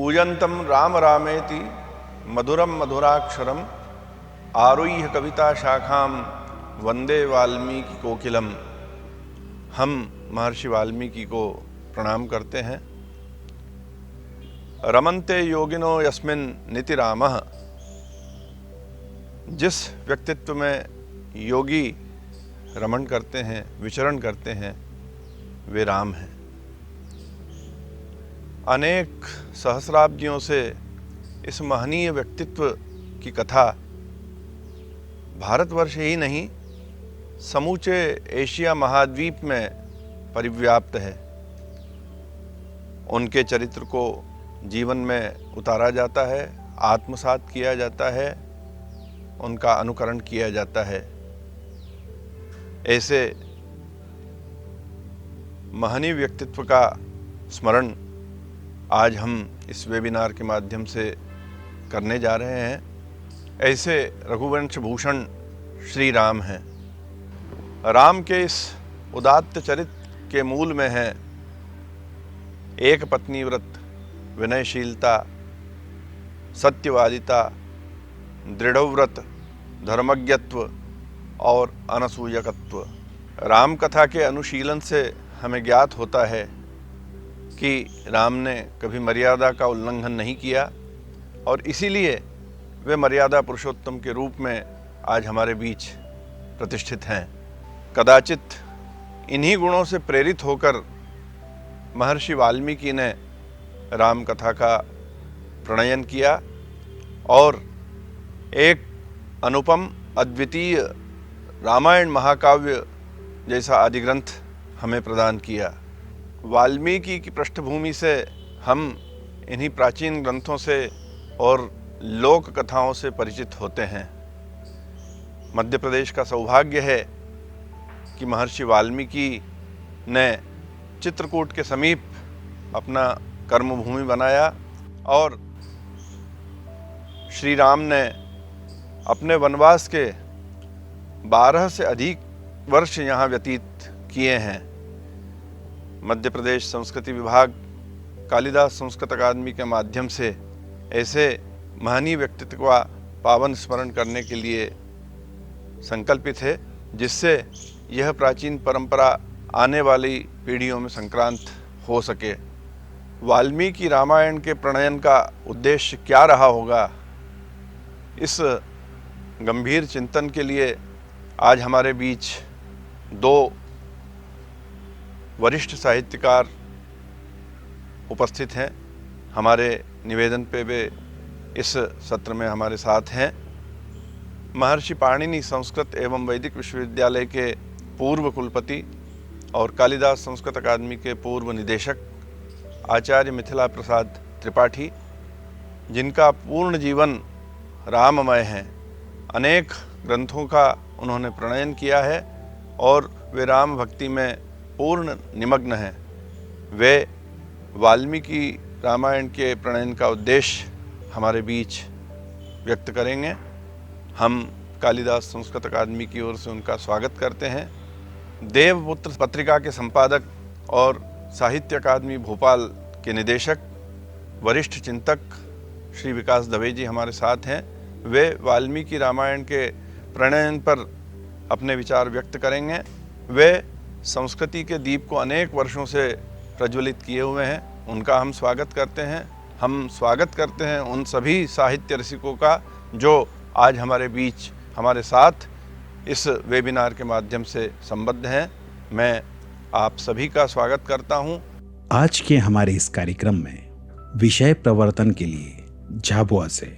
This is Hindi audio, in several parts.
कूजन्तं राम रामेति मधुरम मधुराक्षरम आरुह्य कविता शाखाम वंदे वाल्मीकि कोकिलम। हम महर्षि वाल्मीकि को प्रणाम करते हैं। रमन्ते योगिनो यस्मिन् निति रामः, जिस व्यक्तित्व में योगी रमण करते हैं, विचरण करते हैं, वे राम हैं। अनेक सहस्राब्दियों से इस महनीय व्यक्तित्व की कथा भारतवर्ष ही नहीं, समूचे एशिया महाद्वीप में परिव्याप्त है। उनके चरित्र को जीवन में उतारा जाता है, आत्मसात किया जाता है, उनका अनुकरण किया जाता है। ऐसे महनीय व्यक्तित्व का स्मरण आज हम इस वेबिनार के माध्यम से करने जा रहे हैं। ऐसे रघुवंश भूषण श्री राम हैं। राम के इस उदात्त चरित्र के मूल में है एक पत्नी व्रत, विनयशीलता, सत्यवादिता, दृढ़व्रत, धर्मज्ञत्व और अनसूयकत्व। राम कथा के अनुशीलन से हमें ज्ञात होता है कि राम ने कभी मर्यादा का उल्लंघन नहीं किया और इसीलिए वे मर्यादा पुरुषोत्तम के रूप में आज हमारे बीच प्रतिष्ठित हैं। कदाचित इन्हीं गुणों से प्रेरित होकर महर्षि वाल्मीकि ने राम कथा का प्रणयन किया और एक अनुपम अद्वितीय रामायण महाकाव्य जैसा आदि ग्रंथ हमें प्रदान किया। वाल्मीकि की पृष्ठभूमि से हम इन्हीं प्राचीन ग्रंथों से और लोक कथाओं से परिचित होते हैं। मध्य प्रदेश का सौभाग्य है कि महर्षि वाल्मीकि ने चित्रकूट के समीप अपना कर्मभूमि बनाया और श्री राम ने अपने वनवास के 12 से अधिक वर्ष यहाँ व्यतीत किए हैं। मध्य प्रदेश संस्कृति विभाग कालिदास संस्कृत अकादमी के माध्यम से ऐसे महनीय व्यक्तित्व का पावन स्मरण करने के लिए संकल्पित है, जिससे यह प्राचीन परंपरा आने वाली पीढ़ियों में संक्रांत हो सके। वाल्मीकि रामायण के प्रणयन का उद्देश्य क्या रहा होगा, इस गंभीर चिंतन के लिए आज हमारे बीच दो वरिष्ठ साहित्यकार उपस्थित हैं। हमारे निवेदन पे वे इस सत्र में हमारे साथ हैं। महर्षि पाणिनि संस्कृत एवं वैदिक विश्वविद्यालय के पूर्व कुलपति और कालिदास संस्कृत अकादमी के पूर्व निदेशक आचार्य मिथिला प्रसाद त्रिपाठी, जिनका पूर्ण जीवन राममय है। अनेक ग्रंथों का उन्होंने प्रणयन किया है और वे राम भक्ति में पूर्ण निमग्न हैं। वे वाल्मीकि रामायण के प्रणयन का उद्देश्य हमारे बीच व्यक्त करेंगे। हम कालिदास संस्कृत अकादमी की ओर से उनका स्वागत करते हैं। देवपुत्र पत्रिका के संपादक और साहित्य अकादमी भोपाल के निदेशक वरिष्ठ चिंतक श्री विकास दवे जी हमारे साथ हैं। वे वाल्मीकि रामायण के प्रणयन पर अपने विचार व्यक्त करेंगे। वे संस्कृति के दीप को अनेक वर्षों से प्रज्वलित किए हुए हैं, उनका हम स्वागत करते हैं। हम स्वागत करते हैं उन सभी साहित्य रसिकों का जो आज हमारे बीच हमारे साथ इस वेबिनार के माध्यम से संबद्ध हैं। मैं आप सभी का स्वागत करता हूं। आज के हमारे इस कार्यक्रम में विषय प्रवर्तन के लिए झाबुआ से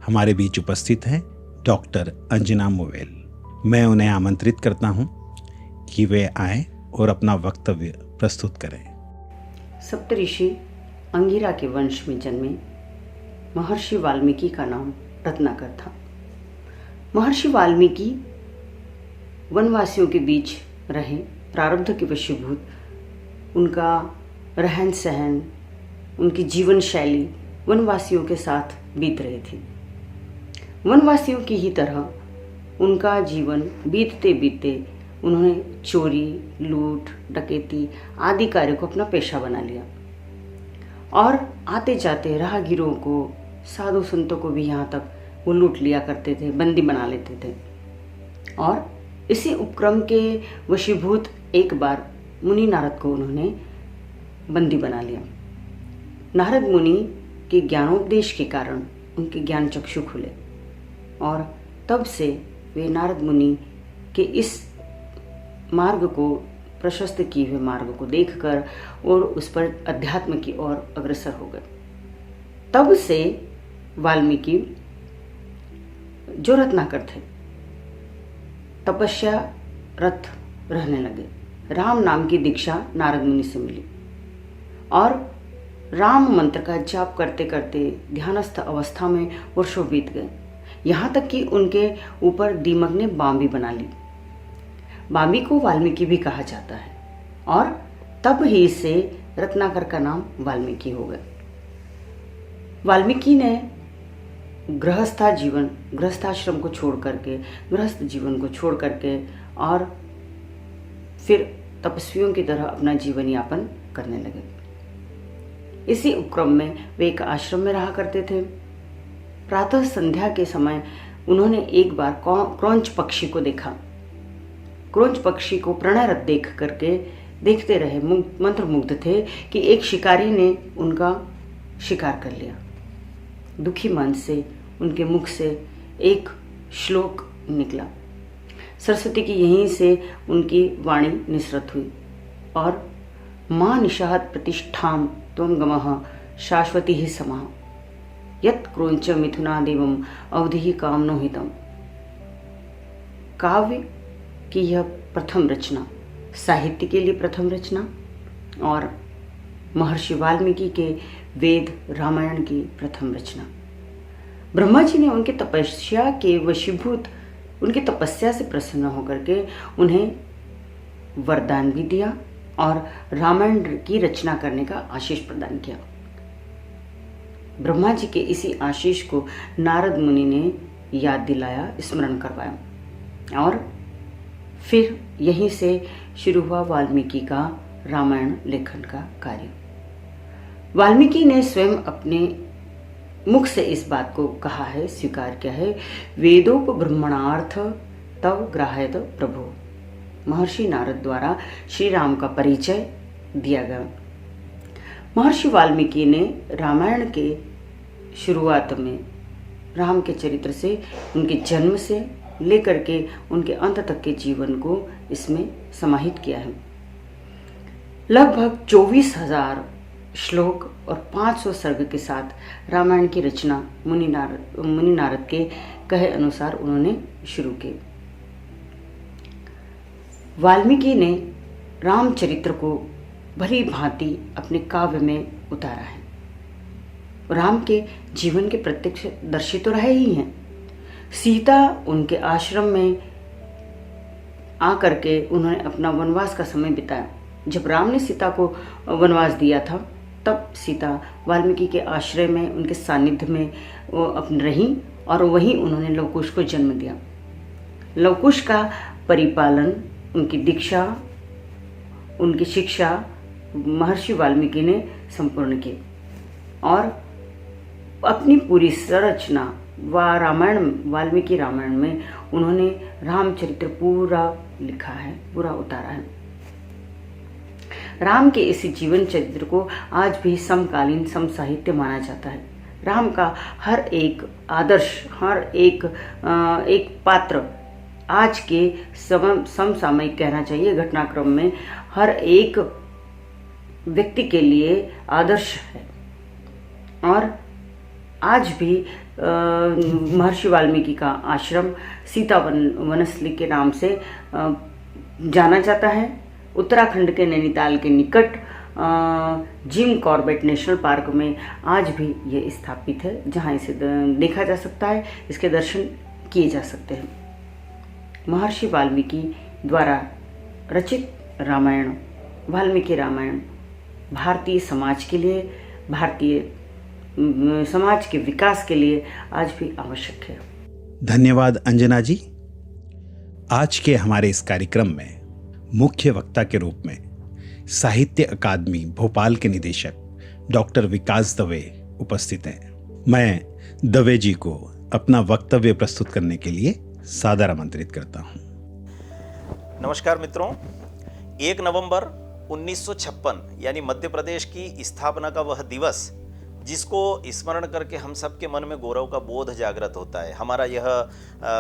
हमारे बीच उपस्थित हैं डॉक्टर अंजना मोवेल। मैं उन्हें आमंत्रित करता हूं कि वे आएं और अपना वक्तव्य प्रस्तुत करें। सप्तऋषि अंगिरा के वंश में जन्मे महर्षि वाल्मीकि का नाम रत्नाकर था। महर्षि वाल्मीकि वनवासियों के बीच रहे, प्रारब्ध के वशीभूत उनका रहन सहन, उनकी जीवन शैली वनवासियों के साथ बीत रही थी। वनवासियों की ही तरह उनका जीवन बीतते बीतते उन्होंने चोरी, लूट, डकैती आदि कार्यों को अपना पेशा बना लिया। और आते जाते राहगीरों को, साधु संतों को भी यहाँ तक वो लूट लिया करते थे, बंदी बना लेते थे। और इसी उपक्रम के वशीभूत एक बार मुनि नारद को उन्होंने बंदी बना लिया। नारद मुनि के ज्ञानोपदेश के कारण उनके ज्ञान चक्षु खुले और तब से वे नारद मुनि के इस मार्ग को, प्रशस्त किए हुए मार्ग को देखकर और उस पर अध्यात्म की ओर अग्रसर हो गए। तब से वाल्मीकि जो रत्नाकर थे तपस्या रत रहने लगे। राम नाम की दीक्षा नारद मुनि से मिली और राम मंत्र का जाप करते करते ध्यानस्थ अवस्था में वर्षों बीत गए। यहाँ तक कि उनके ऊपर दीमक ने बांबी बना ली। बांबी को वाल्मीकि भी कहा जाता है और तब ही से रत्नाकर का नाम वाल्मीकि हो गया। वाल्मीकि ने गृहस्थाश्रम को छोड़ करके, गृहस्थ जीवन को छोड़ करके और फिर तपस्वियों की तरह अपना जीवन यापन करने लगे। इसी उपक्रम में वे एक आश्रम में रहा करते थे। प्रातः संध्या के समय उन्होंने एक बार क्रौंच पक्षी को देखा। क्रौंच पक्षी को प्रणयरत देख करके देखते रहे, मंत्रमुग्ध थे कि एक शिकारी ने उनका शिकार कर लिया। दुखी मन से उनके मुख से एक श्लोक निकला। सरस्वती की यहीं से उनकी वाणी निसृत हुई और मां निषाद प्रतिष्ठाम त्वं गमः शाश्वती ही समाः यत् क्रोंच मिथुनादेवम अवधि कामनो हितम। काव्य की यह प्रथम रचना, साहित्य के लिए प्रथम रचना और महर्षि वाल्मीकि के वेद रामायण की प्रथम रचना। ब्रह्मा जी ने उनकी तपस्या के वशीभूत, उनकी तपस्या से प्रसन्न होकर के उन्हें वरदान भी दिया और रामायण की रचना करने का आशीष प्रदान किया। ब्रह्मा जी के इसी आशीष को नारद मुनि ने याद दिलाया, स्मरण करवाया और फिर यहीं से शुरू हुआ वाल्मीकि का रामायण लेखन का कार्य। वाल्मीकि ने स्वयं अपने मुख से इस बात को कहा है, स्वीकार किया है, वेदोप ब्रह्मणार्थ तव ग्राह्यत प्रभु। महर्षि नारद द्वारा श्री राम का परिचय दिया गया। महर्षि वाल्मीकि ने रामायण के शुरुआत में राम के चरित्र से, उनके जन्म से लेकर के उनके अंत तक के जीवन को इसमें समाहित किया है। लगभग 24,000 श्लोक और 500 सर्ग के साथ रामायण की रचना मुनि नारद के कहे अनुसार उन्होंने शुरू की। वाल्मीकि ने रामचरित्र को भली भांति अपने काव्य में उतारा है। राम के जीवन के प्रत्यक्ष दर्शी तो रहे ही हैं। सीता उनके आश्रम में आकर के उन्होंने अपना वनवास का समय बिताया। जब राम ने सीता को वनवास दिया था तब सीता वाल्मीकि के आश्रय में, उनके सानिध्य में वो अपनी रहीं और वहीं उन्होंने लवकुश को जन्म दिया। लवकुश का परिपालन, उनकी दीक्षा, उनकी शिक्षा महर्षि वाल्मीकि ने संपूर्ण की और अपनी पूरी संरचना वाल्मीकि रामायण में उन्होंने रामचरित्र पूरा लिखा है, पूरा उतारा है। राम के इसी जीवन चरित्र को आज भी समकालीन समसाहित्य माना जाता है। राम का हर एक आदर्श, हर एक पात्र आज के समसामयिक कहना चाहिए घटनाक्रम में हर एक व्यक्ति के लिए आदर्श है और आज भी महर्षि वाल्मीकि का आश्रम सीता वनस्थली के नाम से जाना जाता है। उत्तराखंड के नैनीताल के निकट जिम कॉर्बेट नेशनल पार्क में आज भी ये स्थापित है, जहाँ इसे देखा जा सकता है, इसके दर्शन किए जा सकते हैं। महर्षि वाल्मीकि द्वारा रचित रामायण, वाल्मीकि रामायण भारतीय समाज के लिए, भारतीय समाज के विकास के लिए आज भी आवश्यक है। धन्यवाद अंजना जी। आज के हमारे इस कार्यक्रम में मुख्य वक्ता के रूप में साहित्य अकादमी भोपाल के निदेशक डॉक्टर विकास दवे उपस्थित हैं। मैं दवे जी को अपना वक्तव्य प्रस्तुत करने के लिए सादर आमंत्रित करता हूं। नमस्कार मित्रों, 1 नवंबर 1956 यानी मध्य प्रदेश की स्थापना का वह दिवस जिसको स्मरण करके हम सबके मन में गौरव का बोध जागृत होता है। हमारा यह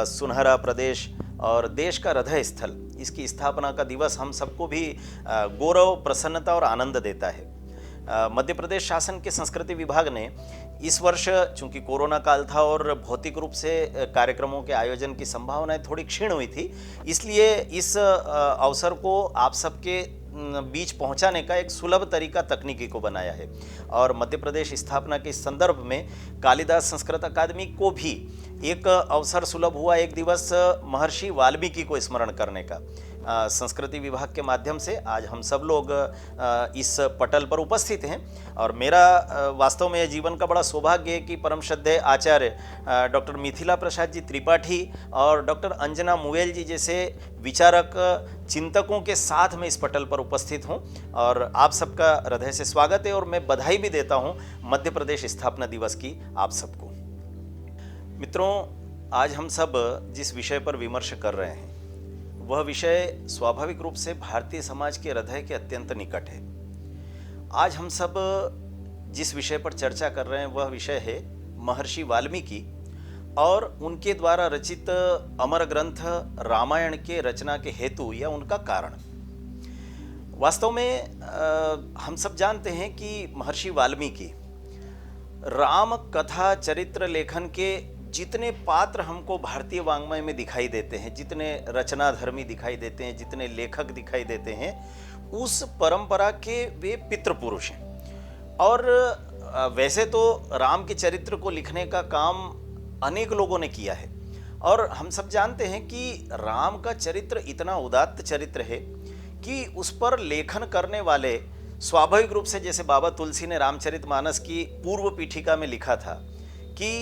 सुनहरा प्रदेश और देश का हृदय स्थल, इसकी स्थापना का दिवस हम सबको भी गौरव, प्रसन्नता और आनंद देता है। मध्य प्रदेश शासन के संस्कृति विभाग ने इस वर्ष, चूंकि कोरोना काल था और भौतिक रूप से कार्यक्रमों के आयोजन की संभावनाएं थोड़ी क्षीण हुई थी, इसलिए इस अवसर को आप सबके बीच पहुंचाने का एक सुलभ तरीका तकनीकी को बनाया है। और मध्य प्रदेश स्थापना के संदर्भ में कालिदास संस्कृत अकादमी को भी एक अवसर सुलभ हुआ, एक दिवस महर्षि वाल्मीकि को स्मरण करने का। संस्कृति विभाग के माध्यम से आज हम सब लोग इस पटल पर उपस्थित हैं और मेरा वास्तव में यह जीवन का बड़ा सौभाग्य है कि परम श्रद्धेय आचार्य डॉक्टर मिथिला प्रसाद जी त्रिपाठी और डॉक्टर अंजना मुवेल जी जैसे विचारक, चिंतकों के साथ में इस पटल पर उपस्थित हूं और आप सबका हृदय से स्वागत है और मैं बधाई भी देता हूं मध्य प्रदेश स्थापना दिवस की आप सबको। मित्रों, आज हम सब जिस विषय पर विमर्श कर रहे हैं वह विषय स्वाभाविक रूप से भारतीय समाज के हृदय के अत्यंत निकट है। आज हम सब जिस विषय पर चर्चा कर रहे हैं वह विषय है महर्षि वाल्मीकि और उनके द्वारा रचित अमर ग्रंथ रामायण के रचना के हेतु या उनका कारण। वास्तव में हम सब जानते हैं कि महर्षि वाल्मीकि राम कथा चरित्र लेखन के जितने पात्र हमको भारतीय वाङ्मय में दिखाई देते हैं, जितने रचनाधर्मी दिखाई देते हैं, जितने लेखक दिखाई देते हैं, उस परंपरा के वे पितृपुरुष हैं। और वैसे तो राम के चरित्र को लिखने का काम अनेक लोगों ने किया है और हम सब जानते हैं कि राम का चरित्र इतना उदात्त चरित्र है कि उस पर लेखन करने वाले स्वाभाविक रूप से, जैसे बाबा तुलसी ने रामचरितमानस की पूर्व पीठिका में लिखा था कि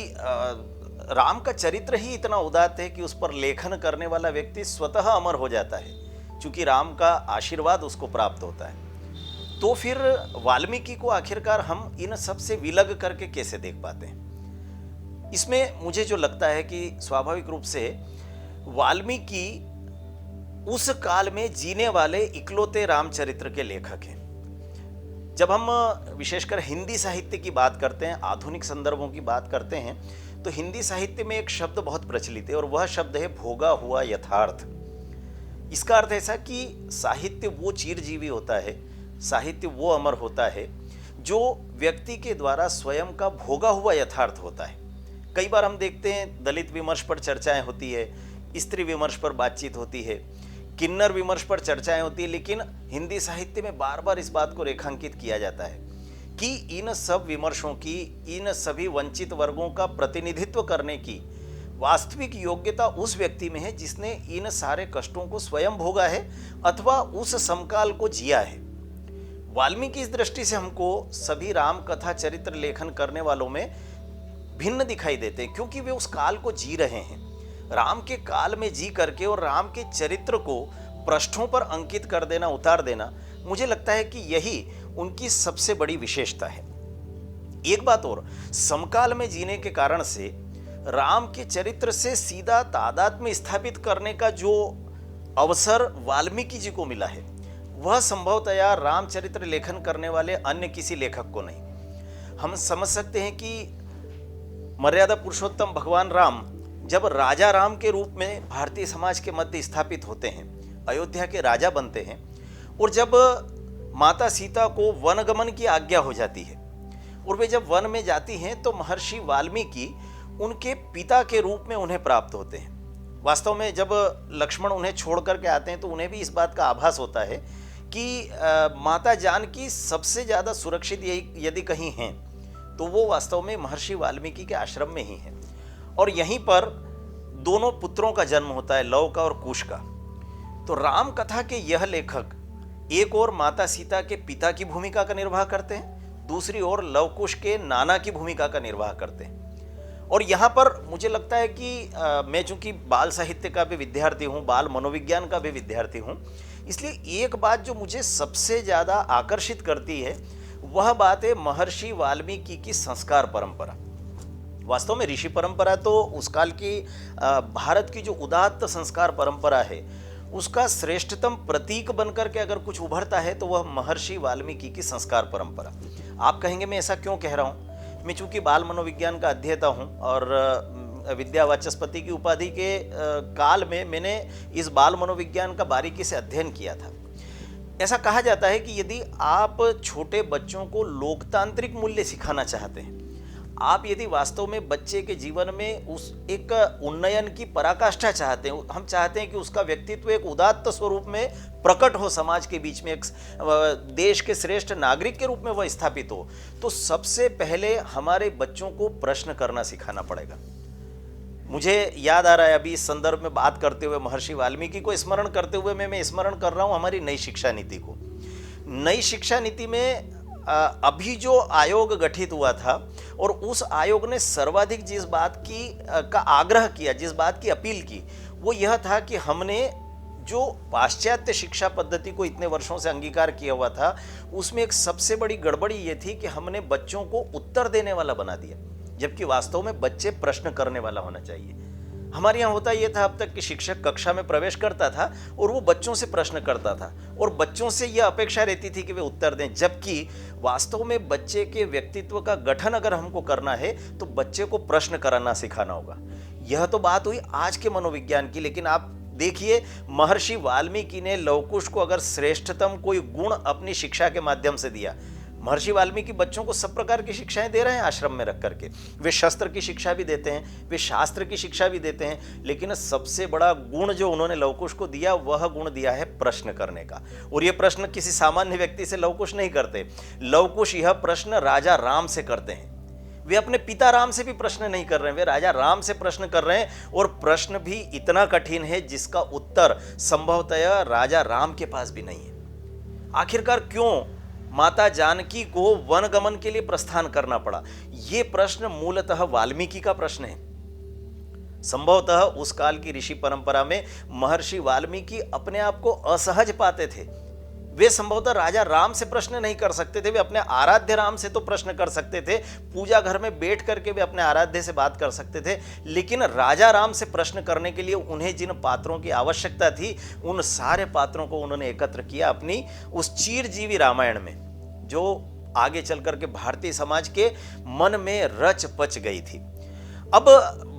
राम का चरित्र ही इतना उदात्त है कि उस पर लेखन करने वाला व्यक्ति स्वतः अमर हो जाता है, क्योंकि राम का आशीर्वाद उसको प्राप्त होता है। तो फिर वाल्मीकि को आखिरकार हम इन सब से विलग करके कैसे देख पाते हैं? इसमें मुझे जो लगता है कि स्वाभाविक रूप से वाल्मीकि उस काल में जीने वाले इकलौते रामचरित्र के लेखक हैं। जब हम विशेषकर हिंदी साहित्य की बात करते हैं, आधुनिक संदर्भों की बात करते हैं, तो हिंदी साहित्य में एक शब्द बहुत प्रचलित है और वह शब्द है भोगा हुआ यथार्थ। इसका अर्थ ऐसा कि साहित्य वो चिरजीवी होता है, साहित्य वो अमर होता है जो व्यक्ति के द्वारा स्वयं का भोगा हुआ यथार्थ होता है। कई बार हम देखते हैं दलित विमर्श पर चर्चाएं होती है, स्त्री विमर्श पर बातचीत होती है, किन्नर विमर्श पर चर्चाएं होती है, लेकिन हिंदी साहित्य में बार बार इस बात को रेखांकित किया जाता है कि इन सब विमर्शों की, इन सभी वंचित वर्गों का प्रतिनिधित्व करने की वास्तविक योग्यता उस व्यक्ति में है जिसने इन सारे कष्टों को स्वयं भोगा है अथवा उस समकाल को जिया है। वाल्मीकि इस दृष्टि से हमको सभी राम कथा चरित्र लेखन करने वालों में भिन्न दिखाई देते हैं, क्योंकि वे उस काल को जी रहे हैं। राम के काल में जी करके और राम के चरित्र को पृष्ठों पर अंकित कर देना, उतार देना, मुझे लगता है कि यही उनकी सबसे बड़ी विशेषता है। एक बात और, समकाल में जीने के कारण से राम के चरित्र से सीधा तादात्म्य स्थापित करने का जो अवसर वाल्मीकि जी को मिला है वह संभवतया रामचरित्र लेखन करने वाले अन्य किसी लेखक को नहीं। हम समझ सकते हैं कि मर्यादा पुरुषोत्तम भगवान राम जब राजा राम के रूप में भारतीय समाज के मध्य स्थापित होते हैं, अयोध्या के राजा बनते हैं, और जब माता सीता को वनगमन की आज्ञा हो जाती है और वे जब वन में जाती हैं तो महर्षि वाल्मीकि उनके पिता के रूप में उन्हें प्राप्त होते हैं। वास्तव में जब लक्ष्मण उन्हें छोड़ करके आते हैं तो उन्हें भी इस बात का आभास होता है कि माता जानकी सबसे ज़्यादा सुरक्षित यदि कहीं हैं तो वो वास्तव में महर्षि वाल्मीकि के आश्रम में ही हैं। और यहीं पर दोनों पुत्रों का जन्म होता है, लव का और कुश का। तो राम कथा के यह लेखक एक और माता सीता के पिता की भूमिका का निर्वाह करते हैं, दूसरी ओर लव कुश के नाना की भूमिका का निर्वाह करते हैं। और यहाँ पर मुझे लगता है कि मैं चूंकि बाल साहित्य का भी विद्यार्थी हूँ, बाल मनोविज्ञान का भी विद्यार्थी हूँ, इसलिए एक बात जो मुझे सबसे ज़्यादा आकर्षित करती है वह बात है महर्षि वाल्मीकि की संस्कार परंपरा। वास्तव में ऋषि परंपरा तो उस काल की भारत की जो उदात्त संस्कार परंपरा है उसका श्रेष्ठतम प्रतीक बनकर के अगर कुछ उभरता है तो वह महर्षि वाल्मीकि की संस्कार परंपरा। आप कहेंगे मैं ऐसा क्यों कह रहा हूँ? मैं चूंकि बाल मनोविज्ञान का अध्येता हूँ और विद्या वाचस्पति की उपाधि के काल में मैंने इस बाल मनोविज्ञान का बारीकी से अध्ययन किया था। ऐसा कहा जाता है कि यदि आप छोटे बच्चों को लोकतांत्रिक मूल्य सिखाना चाहते हैं, आप यदि वास्तव में बच्चे के जीवन में उस एक उन्नयन की पराकाष्ठा चाहते हैं, हम चाहते हैं कि उसका व्यक्तित्व एक उदात्त स्वरूप में प्रकट हो, समाज के बीच में एक देश के श्रेष्ठ नागरिक के रूप में वह स्थापित हो, तो सबसे पहले हमारे बच्चों को प्रश्न करना सिखाना पड़ेगा। मुझे याद आ रहा है अभी इस संदर्भ में बात करते हुए महर्षि वाल्मीकि को स्मरण करते हुए मैं स्मरण कर रहा हूँ हमारी नई शिक्षा नीति को। नई शिक्षा नीति में अभी जो आयोग गठित हुआ था और उस आयोग ने सर्वाधिक जिस बात की का आग्रह किया, जिस बात की अपील की, वो यह था कि हमने जो पाश्चात्य शिक्षा पद्धति को इतने वर्षों से अंगीकार किया हुआ था उसमें एक सबसे बड़ी गड़बड़ी ये थी कि हमने बच्चों को उत्तर देने वाला बना दिया, जबकि वास्तव में बच्चे प्रश्न करने वाला होना चाहिए। हमारे यहाँ होता यह था अब तक कि शिक्षक कक्षा में प्रवेश करता था और वो बच्चों से प्रश्न करता था और बच्चों से यह अपेक्षा रहती थी कि वे उत्तर दें, जबकि वास्तव में बच्चे के व्यक्तित्व का गठन अगर हमको करना है तो बच्चे को प्रश्न कराना सिखाना होगा। यह तो बात हुई आज के मनोविज्ञान की, लेकिन आप देखिए महर्षि वाल्मीकि ने लवकुश को अगर श्रेष्ठतम कोई गुण अपनी शिक्षा के माध्यम से दिया, महर्षि वाल्मीकि बच्चों को सब प्रकार की शिक्षाएं दे रहे हैं आश्रम में रख करके। वे शस्त्र की शिक्षा भी देते हैं, वे शास्त्र की शिक्षा भी देते हैं, लेकिन सबसे बड़ा गुण जो उन्होंने लवकुश को दिया वह गुण दिया है प्रश्न करने का। और यह प्रश्न किसी सामान्य व्यक्ति से लवकुश नहीं करते। लवकुश यह प्रश्न राजा राम से करते हैं। वे अपने पिता राम से भी प्रश्न नहीं कर रहे हैं, वे राजा राम से प्रश्न कर रहे हैं और प्रश्न भी इतना कठिन है जिसका उत्तर संभवतः राजा राम के पास भी नहीं है। आखिरकार क्यों माता जानकी को वनगमन के लिए प्रस्थान करना पड़ा? यह प्रश्न मूलतः वाल्मीकि का प्रश्न है। संभवतः उस काल की ऋषि परंपरा में महर्षि वाल्मीकि अपने आप को असहज पाते थे। वे संभवतः राजा राम से प्रश्न नहीं कर सकते थे, वे अपने आराध्य राम से तो प्रश्न कर सकते थे, पूजा घर में बैठ करके वे अपने आराध्य से बात कर सकते थे, लेकिन राजा राम से प्रश्न करने के लिए उन्हें जिन पात्रों की आवश्यकता थी उन सारे पात्रों को उन्होंने एकत्र किया अपनी उस चिरजीवी रामायण में, जो आगे चल करके भारतीय समाज के मन में रच पच गई थी। अब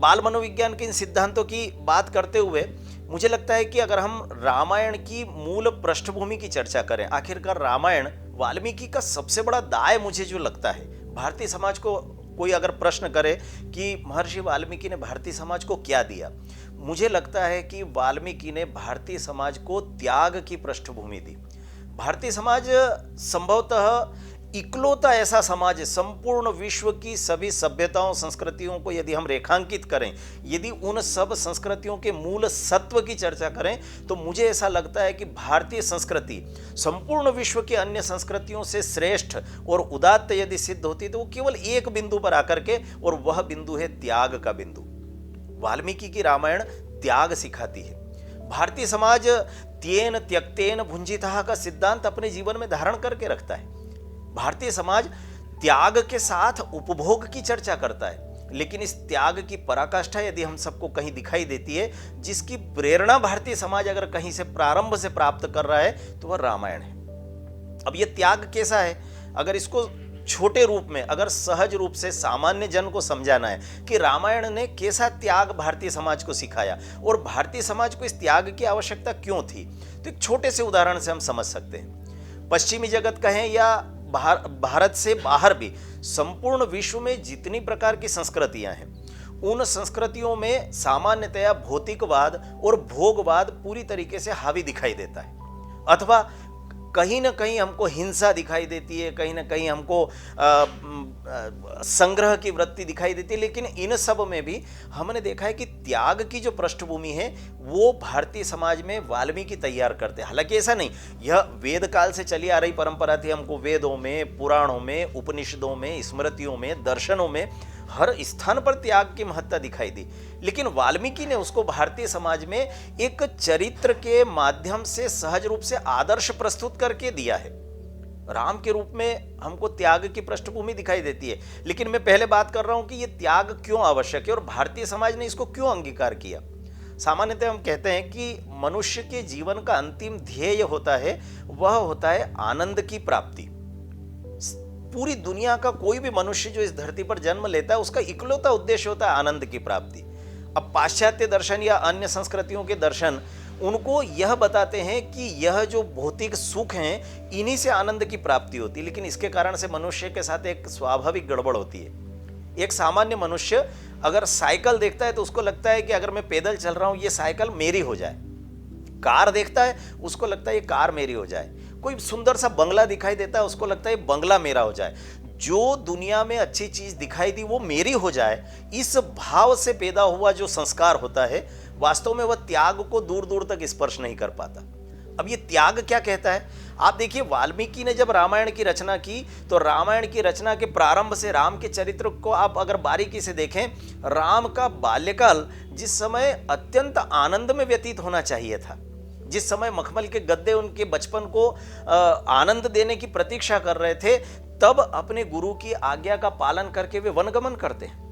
बाल मनोविज्ञान के इन सिद्धांतों की बात करते हुए मुझे लगता है कि अगर हम रामायण की मूल पृष्ठभूमि की चर्चा करें, आखिरकार रामायण वाल्मीकि का सबसे बड़ा दाय मुझे जो लगता है, भारतीय समाज को कोई अगर प्रश्न करे कि महर्षि वाल्मीकि ने भारतीय समाज को क्या दिया, मुझे लगता है कि वाल्मीकि ने भारतीय समाज को त्याग की पृष्ठभूमि दी। भारतीय समाज संभवतः इकलौता ऐसा समाज है, संपूर्ण विश्व की सभी सभ्यताओं संस्कृतियों को यदि हम रेखांकित करें, यदि उन सब संस्कृतियों के मूल सत्व की चर्चा करें, तो मुझे ऐसा लगता है कि भारतीय संस्कृति संपूर्ण विश्व की अन्य संस्कृतियों से श्रेष्ठ और उदात्त यदि सिद्ध होती तो वो केवल एक बिंदु पर आकर के, और वह बिंदु है त्याग का बिंदु। वाल्मीकि की रामायण त्याग सिखाती है। भारतीय समाज त्येन त्यक्तेन भुंजितः का सिद्धांत अपने जीवन में धारण करके रखता है। भारतीय समाज त्याग के साथ उपभोग की चर्चा करता है, लेकिन इस त्याग की पराकाष्ठा यदि हम सबको कहीं दिखाई देती है, जिसकी प्रेरणा भारतीय समाज अगर कहीं से प्रारंभ से प्राप्त कर रहा है तो वह रामायण है। अब यह त्याग कैसा है, अगर इसको छोटे रूप में, अगर सहज रूप से सामान्य जन को समझाना है कि रामायण ने कैसा त्याग भारतीय समाज को सिखाया और भारतीय समाज को इस त्याग की आवश्यकता क्यों थी, तो एक छोटे से उदाहरण से हम समझ सकते हैं। पश्चिमी जगत कहें या भारत से बाहर भी संपूर्ण विश्व में जितनी प्रकार की संस्कृतियां हैं, उन संस्कृतियों में सामान्यतया भौतिकवाद और भोगवाद पूरी तरीके से हावी दिखाई देता है, अथवा कहीं ना कहीं हमको हिंसा दिखाई देती है, कहीं ना कहीं हमको संग्रह की वृत्ति दिखाई देती है। लेकिन इन सब में भी हमने देखा है कि त्याग की जो पृष्ठभूमि है वो भारतीय समाज में वाल्मीकि तैयार करते हैं। हालांकि ऐसा नहीं, यह वेद काल से चली आ रही परंपरा थी। हमको वेदों में, पुराणों में, उपनिषदों में, स्मृतियों में, दर्शनों में हर स्थान पर त्याग की महत्ता दिखाई दी, लेकिन वाल्मीकि ने उसको भारतीय समाज में एक चरित्र के माध्यम से सहज रूप से आदर्श प्रस्तुत करके दिया है। राम के रूप में हमको त्याग की पृष्ठभूमि दिखाई देती है। लेकिन मैं पहले बात कर रहा हूं कि ये त्याग क्यों आवश्यक है और भारतीय समाज ने इसको क्यों अंगीकार किया। सामान्यतः हम कहते हैं कि मनुष्य के जीवन का अंतिम ध्येय होता है, वह होता है आनंद की प्राप्ति। पूरी दुनिया का कोई भी मनुष्य जो इस धरती पर जन्म लेता है, उसका इकलौता उद्देश्य होता है आनंद की प्राप्ति। अब पाश्चात्य दर्शन या अन्य संस्कृतियों के दर्शन उनको यह बताते हैं कि यह जो भौतिक सुख हैं, इन्हीं से आनंद की प्राप्ति होती है। लेकिन इसके कारण से मनुष्य के साथ एक स्वाभाविक गड़बड़ होती है। एक सामान्य मनुष्य अगर साइकिल देखता है तो उसको लगता है कि अगर मैं पैदल चल रहा हूं ये साइकिल मेरी हो जाए। कार देखता है, उसको लगता है ये कार मेरी हो जाए। कोई सुंदर सा बंगला दिखाई देता है, उसको लगता है ये बंगला मेरा हो जाए। जो दुनिया में अच्छी चीज दिखाई दी वो मेरी हो जाए, इस भाव से पैदा हुआ जो संस्कार होता है, वास्तव में वह त्याग को दूर दूर तक स्पर्श नहीं कर पाता। अब ये त्याग क्या कहता है? आप देखिए, वाल्मीकि ने जब रामायण की रचना की तो रामायण की रचना के प्रारंभ से राम के चरित्र को आप अगर बारीकी से देखें, राम का बाल्यकाल जिस समय अत्यंत आनंद में व्यतीत होना चाहिए था, जिस समय मखमल के गद्दे उनके बचपन को आनंद देने की प्रतीक्षा कर रहे थे, तब अपने गुरु की आज्ञा का पालन करके वे वनगमन करते हैं।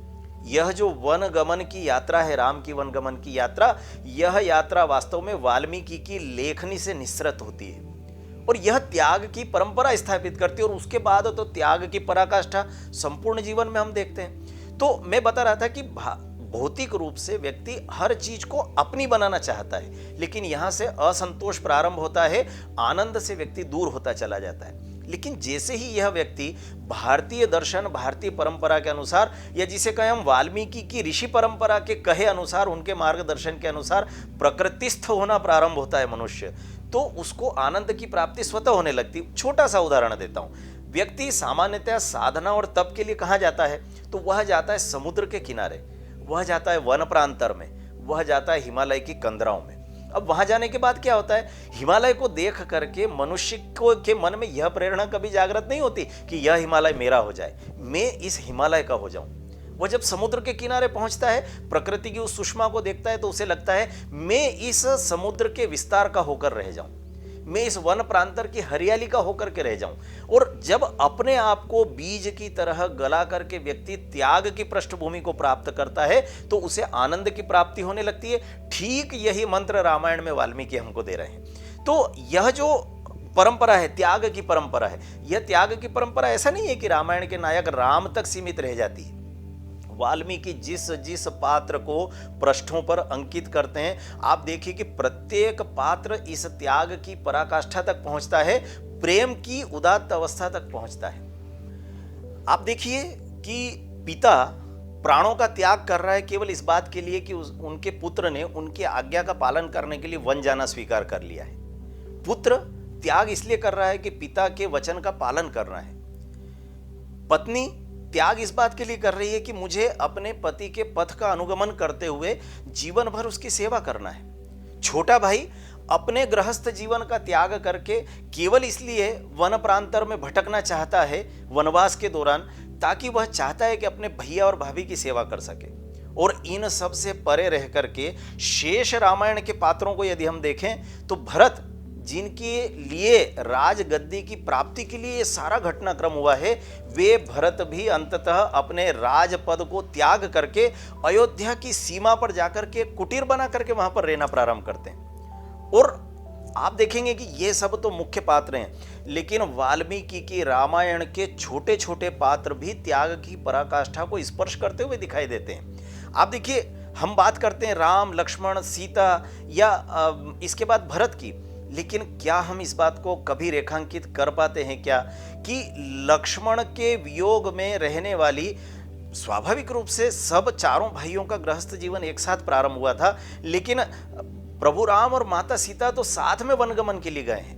यह जो वनगमन की यात्रा है, राम की वनगमन की यात्रा, यह यात्रा वास्तव में वाल्मीकि की लेखनी से निस्सृत होती है और यह त्याग की परंपरा स्थापित करती है। और उसके बाद तो त्याग की पराकाष्ठा संपूर्ण जीवन में हम देखते हैं। तो मैं बता रहा था कि भौतिक रूप से व्यक्ति हर चीज को अपनी बनाना चाहता है, लेकिन यहां से असंतोष प्रारंभ होता है, आनंद से व्यक्ति दूर होता चला जाता है। लेकिन जैसे ही यह व्यक्ति भारतीय दर्शन, भारतीय परंपरा के अनुसार, या जिसे कहें हम वाल्मीकि की ऋषि परंपरा के कहे अनुसार, उनके मार्गदर्शन के अनुसार प्रकृतिस्थ होना प्रारंभ होता है मनुष्य, तो उसको आनंद की प्राप्ति स्वतः होने लगती। छोटा सा उदाहरण देता हूं। व्यक्ति सामान्यतः साधना और तप के लिए कहां जाता है? तो वह जाता है समुद्र के किनारे, वह जाता है वन प्रांतर में, वह जाता है हिमालय की कंदराओं में। अब वहां जाने के बाद क्या होता है? हिमालय को देख करके मनुष्य को के मन में यह प्रेरणा कभी जागृत नहीं होती कि यह हिमालय मेरा हो जाए, मैं इस हिमालय का हो जाऊं। वह जब समुद्र के किनारे पहुंचता है, प्रकृति की उस सुषमा को देखता है, तो उसे लगता है मैं इस समुद्र के विस्तार का होकर रह जाऊं, मैं इस वन प्रांतर की हरियाली का होकर के रह जाऊं। और जब अपने आप को बीज की तरह गला करके व्यक्ति त्याग की पृष्ठभूमि को प्राप्त करता है, तो उसे आनंद की प्राप्ति होने लगती है। ठीक यही मंत्र रामायण में वाल्मीकि हमको दे रहे हैं। तो यह जो परंपरा है, त्याग की परंपरा है, यह त्याग की परंपरा ऐसा नहीं है कि रामायण के नायक राम तक सीमित रह जाती है। वाल्मीकि जिस जिस पात्र को पृष्ठों पर अंकित करते हैं, आप देखिए कि प्रत्येक पात्र इस त्याग की पराकाष्ठा तक पहुंचता है, प्रेम की उदात्त अवस्था तक पहुंचता है। आप देखिए कि पिता प्राणों का त्याग कर रहा है केवल इस बात के लिए कि उनके पुत्र ने उनकी आज्ञा का पालन करने के लिए वन जाना स्वीकार कर लिया है। पुत्र त्याग इसलिए कर रहा है कि पिता के वचन का पालन करना है। पत्नी त्याग इस बात के लिए कर रही है कि मुझे अपने पति के पथ का अनुगमन करते हुए जीवन भर उसकी सेवा करना है। छोटा भाई अपने गृहस्थ जीवन का त्याग करके केवल इसलिए वन प्रांतर में भटकना चाहता है वनवास के दौरान, ताकि वह चाहता है कि अपने भैया और भाभी की सेवा कर सके। और इन सब से परे रह करके शेष रामायण के पात्रों को यदि हम देखें तो भरत, जिनके लिए राजगद्दी की प्राप्ति के लिए ये सारा घटनाक्रम हुआ है, वे भरत भी अंततः अपने राजपद को त्याग करके अयोध्या की सीमा पर जाकर के कुटीर बना करके वहां पर रहना प्रारंभ करते हैं। और आप देखेंगे कि ये सब तो मुख्य पात्र हैं, लेकिन वाल्मीकि की रामायण के छोटे छोटे पात्र भी त्याग की पराकाष्ठा को स्पर्श करते हुए दिखाई देते हैं। आप देखिए, हम बात करते हैं राम, लक्ष्मण, सीता या इसके बाद भरत की, लेकिन क्या हम इस बात को कभी रेखांकित कर पाते हैं क्या कि लक्ष्मण के वियोग में रहने वाली, स्वाभाविक रूप से सब चारों भाइयों का गृहस्थ जीवन एक साथ प्रारंभ हुआ था, लेकिन प्रभु राम और माता सीता तो साथ में वनगमन के लिए गए हैं,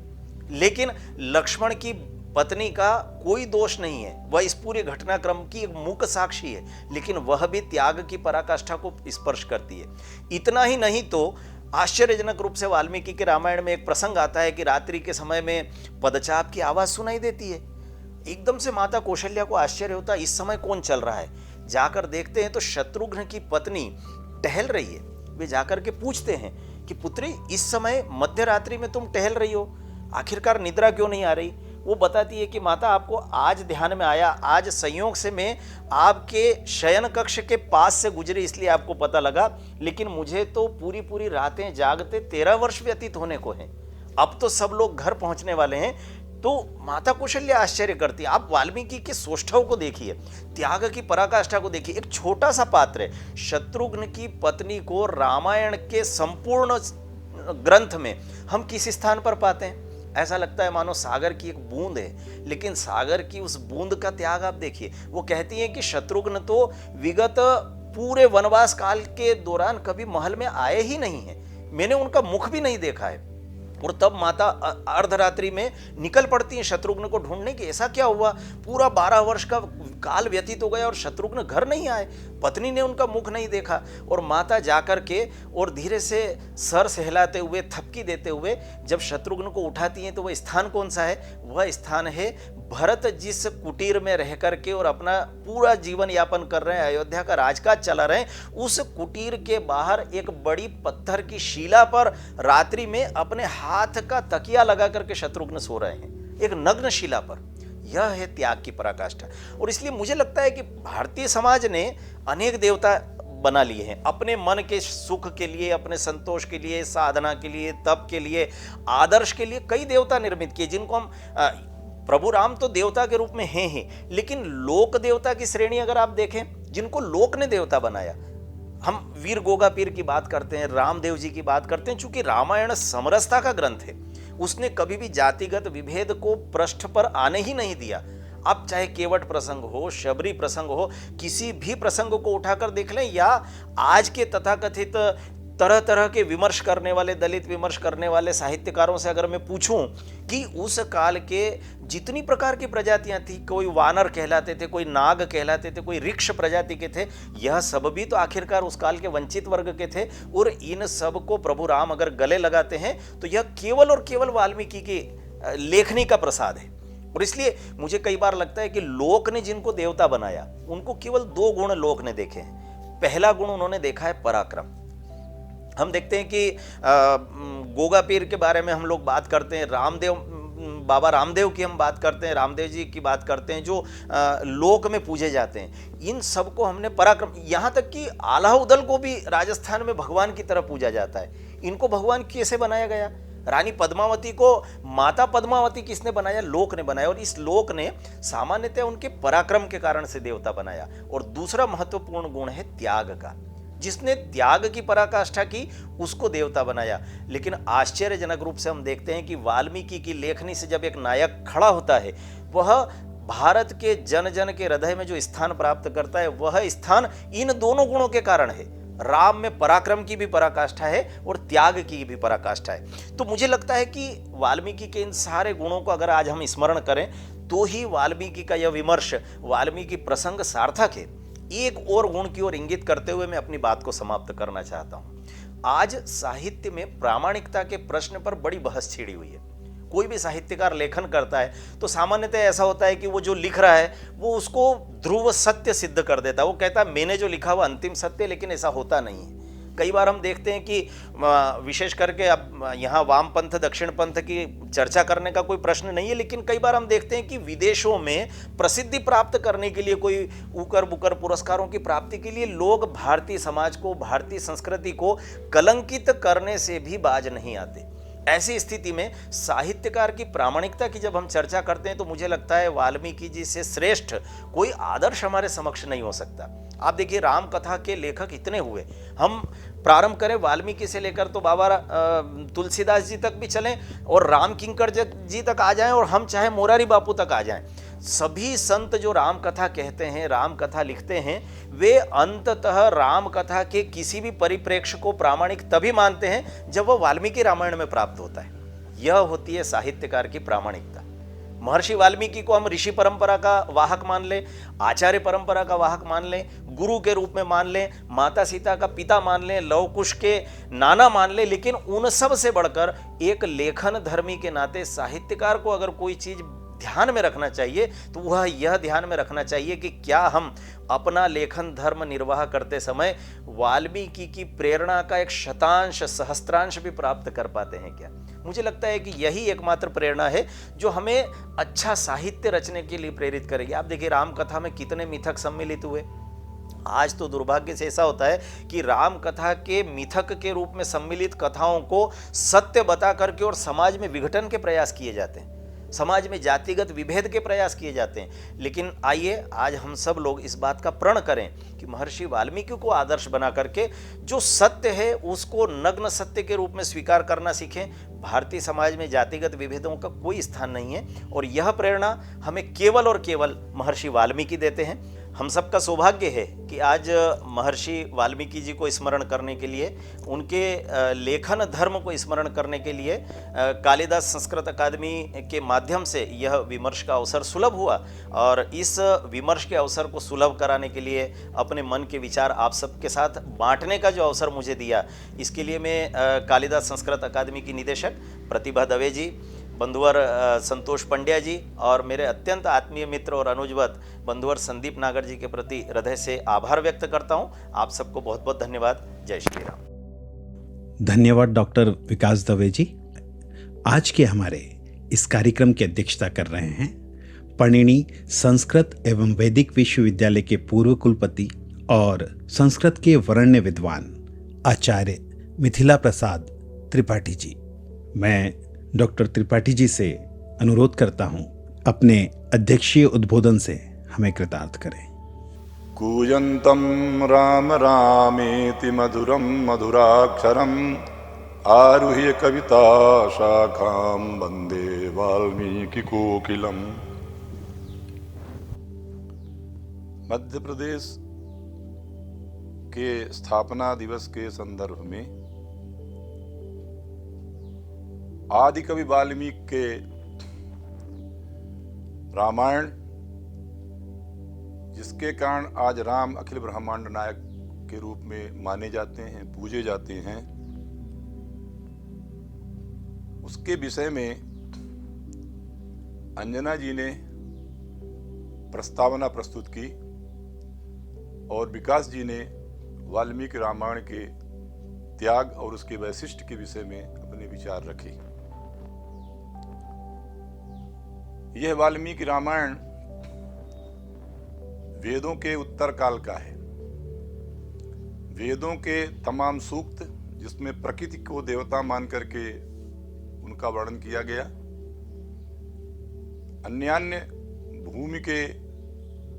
लेकिन लक्ष्मण की पत्नी का कोई दोष नहीं है, वह इस पूरे घटनाक्रम की एक मूक साक्षी है, लेकिन वह भी त्याग की पराकाष्ठा को स्पर्श करती है। इतना ही नहीं तो आश्चर्यजनक रूप से वाल्मीकि के रामायण में एक प्रसंग आता है कि रात्रि के समय में पदचाप की आवाज सुनाई देती है। एकदम से माता कौशल्या को आश्चर्य होता है, इस समय कौन चल रहा है। जाकर देखते हैं तो शत्रुघ्न की पत्नी टहल रही है। वे जाकर के पूछते हैं कि पुत्री, इस समय मध्य रात्रि में तुम टहल रही हो, आखिरकार निद्रा क्यों नहीं आ रही? वो बताती है कि माता आपको आज ध्यान में आया, आज संयोग से मैं आपके शयन कक्ष के पास से गुजरी इसलिए आपको पता लगा, लेकिन मुझे तो पूरी पूरी रातें जागते 13 वर्ष व्यतीत होने को हैं, अब तो सब लोग घर पहुंचने वाले हैं। तो माता कौशल्या आश्चर्य करती है। आप वाल्मीकि के सोष्ठव को देखिए, त्याग की पराकाष्ठा को देखिए। एक छोटा सा पात्र है, शत्रुघ्न की पत्नी को रामायण के संपूर्ण ग्रंथ में हम किस स्थान पर पाते हैं? ऐसा लगता है मानो सागर की एक बूंद है, लेकिन सागर की उस बूंद का त्याग आप देखिए। वो कहती है कि शत्रुघ्न तो विगत पूरे वनवास काल के दौरान कभी महल में आए ही नहीं है, मैंने उनका मुख भी नहीं देखा है। और तब माता अर्धरात्रि में निकल पड़ती हैं शत्रुघ्न को ढूंढने की। ऐसा क्या हुआ, पूरा 12 वर्ष का काल व्यतीत हो गया और शत्रुघ्न घर नहीं आए, पत्नी ने उनका मुख नहीं देखा। और माता जाकर के और धीरे से सर सहलाते हुए, थपकी देते हुए जब शत्रुघ्न को उठाती हैं, तो वह स्थान कौन सा है? वह स्थान है भरत जिस कुटीर में रह करके और अपना पूरा जीवन यापन कर रहे हैं, अयोध्या का राजकाज चला रहे हैं, उस कुटीर के बाहर एक बड़ी पत्थर की शिला पर रात्रि में अपने हाथ का तकिया लगा करके शत्रुघ्न सो रहे हैं, एक नग्न शिला पर। यह है त्याग की पराकाष्ठा। और इसलिए मुझे लगता है कि भारतीय समाज ने अनेक देवता बना लिए हैं अपने मन के सुख के लिए, अपने संतोष के लिए, साधना के लिए, तप के लिए, आदर्श के लिए कई देवता निर्मित किए, जिनको हम प्रभु राम तो देवता के रूप में हैं ही, लेकिन लोक देवता की श्रेणी अगर आप देखें, जिनको लोक ने देवता बनाया, हम वीर गोगा पीर की बात करते हैं, रामदेव जी की बात करते हैं। चूंकि रामायण समरसता का ग्रंथ है, उसने कभी भी जातिगत विभेद को पृष्ठ पर आने ही नहीं दिया। अब चाहे केवट प्रसंग हो, शबरी प्रसंग हो, किसी भी प्रसंग को उठाकर देख लें, या आज के तथाकथित तरह तरह के विमर्श करने वाले, दलित विमर्श करने वाले साहित्यकारों से अगर मैं पूछूं कि उस काल के जितनी प्रकार की प्रजातियां थी, कोई वानर कहलाते थे, कोई नाग कहलाते थे, कोई ऋक्ष प्रजाति के थे, यह सब भी तो आखिरकार उस काल के वंचित वर्ग के थे। और इन सब को प्रभु राम अगर गले लगाते हैं तो यह केवल और केवल वाल्मीकि की लेखनी का प्रसाद है। और इसलिए मुझे कई बार लगता है कि लोक ने जिनको देवता बनाया, उनको केवल 2 गुण लोक ने देखे हैं। पहला गुण उन्होंने देखा है पराक्रम। हम देखते हैं कि गोगा पीर के बारे में हम लोग बात करते हैं, रामदेव, बाबा रामदेव की हम बात करते हैं, रामदेव जी की बात करते हैं, जो लोक में पूजे जाते हैं। इन सब को हमने पराक्रम, यहाँ तक कि आल्हा को भी राजस्थान में भगवान की तरह पूजा जाता है। इनको भगवान कैसे बनाया गया? रानी पद्मावती को माता पद्मावती किसने बनाया? लोक ने बनाया। और इस लोक ने सामान्यतः उनके पराक्रम के कारण से देवता बनाया। और दूसरा महत्वपूर्ण गुण है त्याग का। जिसने त्याग की पराकाष्ठा की, उसको देवता बनाया। लेकिन आश्चर्यजनक रूप से हम देखते हैं कि वाल्मीकि की लेखनी से जब एक नायक खड़ा होता है, वह भारत के जन जन के हृदय में जो स्थान प्राप्त करता है, वह स्थान इन दोनों गुणों के कारण है। राम में पराक्रम की भी पराकाष्ठा है और त्याग की भी पराकाष्ठा है। तो मुझे लगता है कि वाल्मीकि के इन सारे गुणों को अगर आज हम स्मरण करें, तो ही वाल्मीकि का यह विमर्श, वाल्मीकि प्रसंग सार्थक है। एक और गुण की ओर इंगित करते हुए मैं अपनी बात को समाप्त करना चाहता हूं। आज साहित्य में प्रामाणिकता के प्रश्न पर बड़ी बहस छिड़ी हुई है। कोई भी साहित्यकार लेखन करता है तो सामान्यतः ऐसा होता है कि वो जो लिख रहा है वो उसको ध्रुव सत्य सिद्ध कर देता है। वो कहता है मैंने जो लिखा हुआ अंतिम सत्य, लेकिन ऐसा होता नहीं है। कई बार हम देखते हैं कि विशेष करके अब यहाँ वाम पंथ दक्षिण पंथ की चर्चा करने का कोई प्रश्न नहीं है, लेकिन कई बार हम देखते हैं कि विदेशों में प्रसिद्धि प्राप्त करने के लिए, कोई ऊकर बुकर पुरस्कारों की प्राप्ति के लिए लोग भारतीय समाज को, भारतीय संस्कृति को कलंकित करने से भी बाज नहीं आते। ऐसी स्थिति में साहित्यकार की प्रामाणिकता की जब हम चर्चा करते हैं तो मुझे लगता है वाल्मीकि जी से श्रेष्ठ कोई आदर्श हमारे समक्ष नहीं हो सकता। आप देखिए, राम कथा के लेखक इतने हुए। हम प्रारंभ करें वाल्मीकि से लेकर तो बाबा तुलसीदास जी तक भी चलें और राम किंकर जी तक आ जाएं, और हम चाहे मोरारी बापू तक आ जाएं। सभी संत जो राम कथा कहते हैं, राम कथा लिखते हैं, वे अंततः राम कथा के किसी भी परिप्रेक्ष्य को प्रामाणिक तभी मानते हैं जब वह वाल्मीकि रामायण में प्राप्त होता है। यह होती है साहित्यकार की प्रामाणिकता। महर्षि वाल्मीकि को हम ऋषि परंपरा का वाहक मान लें, आचार्य परंपरा का वाहक मान लें, गुरु के रूप में मान लें, माता सीता का पिता मान लें, लव कुश के नाना मान लें, लेकिन उन सब से बढ़कर एक लेखन धर्मी के नाते साहित्यकार को अगर कोई चीज ध्यान में रखना चाहिए तो वह यह ध्यान में रखना चाहिए कि क्या हम अपना लेखन धर्म निर्वाह करते समय वाल्मीकि की प्रेरणा का एक शतांश सहस्त्रांश भी प्राप्त कर पाते हैं क्या। मुझे लगता है कि यही एकमात्र प्रेरणा है जो हमें अच्छा साहित्य रचने के लिए प्रेरित करेगी। आप देखिए राम कथा में कितने मिथक सम्मिलित हुए। आज तो दुर्भाग्य से ऐसा होता है कि राम कथा के मिथक के रूप में सम्मिलित कथाओं को सत्य बता करके और समाज में विघटन के प्रयास किए जाते हैं, समाज में जातिगत विभेद के प्रयास किए जाते हैं। लेकिन आइए आज हम सब लोग इस बात का प्रण करें कि महर्षि वाल्मीकि को आदर्श बना करके जो सत्य है उसको नग्न सत्य के रूप में स्वीकार करना सीखें। भारतीय समाज में जातिगत विभेदों का कोई स्थान नहीं है और यह प्रेरणा हमें केवल और केवल महर्षि वाल्मीकि देते हैं। हम सबका सौभाग्य है कि आज महर्षि वाल्मीकि जी को स्मरण करने के लिए, उनके लेखन धर्म को स्मरण करने के लिए कालिदास संस्कृत अकादमी के माध्यम से यह विमर्श का अवसर सुलभ हुआ और इस विमर्श के अवसर को सुलभ कराने के लिए अपने मन के विचार आप सबके साथ बांटने का जो अवसर मुझे दिया, इसके लिए मैं कालिदास संस्कृत अकादमी की निदेशक प्रतिभा दवे जी, बंधुवर संतोष पंड्या जी और मेरे अत्यंत आत्मीय मित्र और अनुजवत बंधुवर संदीप नागर जी के प्रति हृदय से आभार व्यक्त करता हूं। आप सबको बहुत बहुत धन्यवाद। जय श्री राम। धन्यवाद डॉक्टर विकास दवे जी। आज के हमारे इस कार्यक्रम की अध्यक्षता कर रहे हैं पणिनी संस्कृत एवं वैदिक विश्वविद्यालय के पूर्व कुलपति और संस्कृत के वरेण्य विद्वान आचार्य मिथिला प्रसाद त्रिपाठी जी। मैं डॉक्टर त्रिपाठी जी से अनुरोध करता हूं अपने अध्यक्षीय उद्बोधन से हमें कृतार्थ करें। कूजन्तं राम रामेति मधुरं मधुराक्षरम् आरुह्य कविता शाखां वन्दे वाल्मीकि कोकिलम्। मध्य प्रदेश के स्थापना दिवस के संदर्भ में आदि कवि वाल्मीकि के रामायण, जिसके कारण आज राम अखिल ब्रह्मांड नायक के रूप में माने जाते हैं, पूजे जाते हैं, उसके विषय में अंजना जी ने प्रस्तावना प्रस्तुत की और विकास जी ने वाल्मीकि रामायण के त्याग और उसके वैशिष्ट्य के विषय में अपने विचार रखे। यह वाल्मीकि रामायण वेदों के उत्तर काल का है। वेदों के तमाम सूक्त, जिसमें प्रकृति को देवता मान करके उनका वर्णन किया गया, अन्यान्य भूमि के,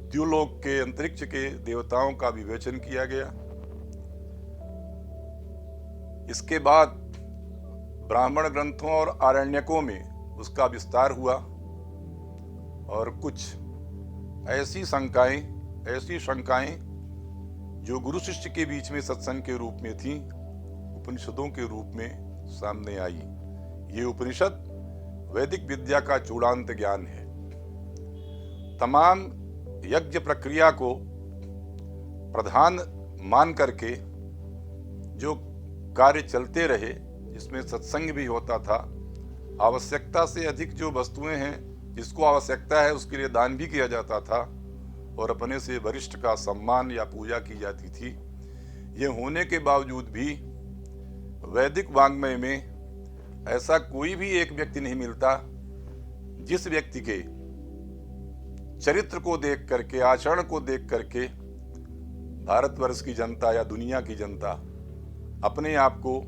द्युलोक के, अंतरिक्ष के देवताओं का विवेचन किया गया। इसके बाद ब्राह्मण ग्रंथों और आरण्यकों में उसका विस्तार हुआ और कुछ ऐसी शंकाएं जो गुरु शिष्य के बीच में सत्संग के रूप में थी, उपनिषदों के रूप में सामने आई। ये उपनिषद वैदिक विद्या का चूड़ांत ज्ञान है। तमाम यज्ञ प्रक्रिया को प्रधान मान करके जो कार्य चलते रहे, जिसमें सत्संग भी होता था, आवश्यकता से अधिक जो वस्तुएं हैं, जिसको आवश्यकता है उसके लिए दान भी किया जाता था और अपने से वरिष्ठ का सम्मान या पूजा की जाती थी। ये होने के बावजूद भी वैदिक वाङ्मय में ऐसा कोई भी एक व्यक्ति नहीं मिलता जिस व्यक्ति के चरित्र को देख करके, आचरण को देख करके भारतवर्ष की जनता या दुनिया की जनता अपने आप को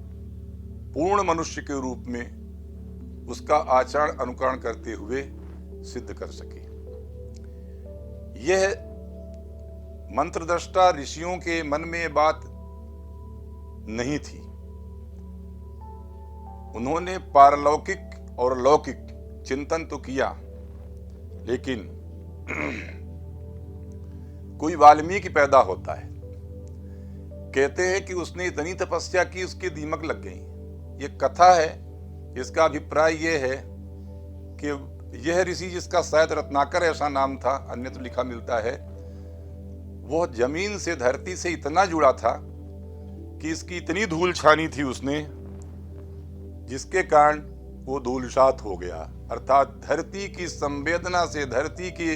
पूर्ण मनुष्य के रूप में उसका आचरण अनुकरण करते हुए सिद्ध कर सके। यह मंत्रद्रष्टा ऋषियों के मन में यह बात नहीं थी। उन्होंने पारलौकिक और लौकिक चिंतन तो किया, लेकिन कोई वाल्मीकि पैदा होता है, कहते हैं कि उसने इतनी तपस्या की उसके दीमक लग गई। ये कथा है। इसका अभिप्राय यह है कि यह ऋषि, जिसका शायद रत्नाकर ऐसा नाम था, अन्यत्र लिखा मिलता है, वह जमीन से, धरती से इतना जुड़ा था कि इसकी इतनी धूल छानी थी उसने, जिसके कारण वो धूलिसात हो गया, अर्थात धरती की संवेदना से, धरती की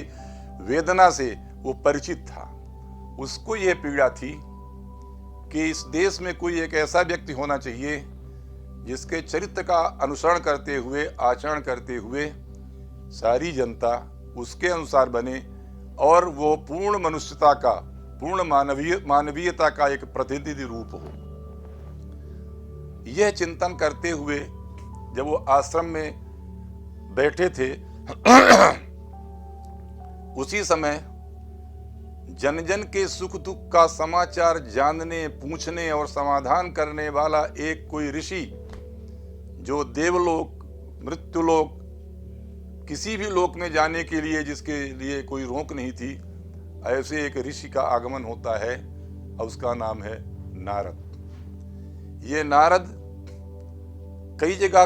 वेदना से वो परिचित था। उसको यह पीड़ा थी कि इस देश में कोई एक ऐसा व्यक्ति होना चाहिए जिसके चरित्र का अनुसरण करते हुए, आचरण करते हुए सारी जनता उसके अनुसार बने और वो पूर्ण मनुष्यता का, पूर्ण मानवीयता का एक प्रतिनिधि रूप हो। यह चिंतन करते हुए जब वो आश्रम में बैठे थे उसी समय जन जन के सुख दुख का समाचार जानने, पूछने और समाधान करने वाला एक कोई ऋषि, जो देवलोक, मृत्युलोक, किसी भी लोक में जाने के लिए जिसके लिए कोई रोक नहीं थी, ऐसे एक ऋषि का आगमन होता है और उसका नाम है नारद। ये नारद कई जगह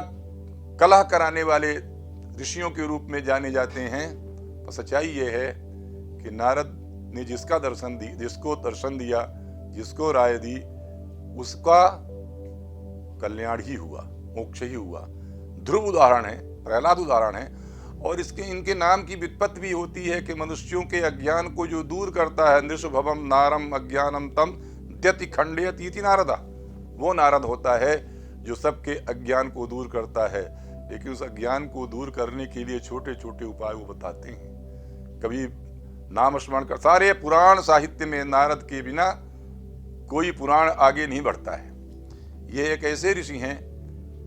कलह कराने वाले ऋषियों के रूप में जाने जाते हैं, पर सच्चाई ये है कि नारद ने जिसको दर्शन दिया, जिसको राय दी, उसका कल्याण ही हुआ, मोक्ष ही हुआ। ध्रुव उदाहरण है, प्रहलाद उदाहरण है, और इनके नाम की व्युत्पत्ति भी होती है कि मनुष्यों के अज्ञान को जो दूर करता है, नृषभवम नारम अज्ञानम तम द्यति खंडयति इति नारदा, वो नारद होता है जो सबके अज्ञान को दूर करता है। लेकिन उस अज्ञान को दूर करने के लिए छोटे छोटे उपाय वो बताते हैं। कभी नाम स्मरण कर, सारे पुराण साहित्य में नारद के बिना कोई पुराण आगे नहीं बढ़ता है। ये एक ऐसे ऋषि हैं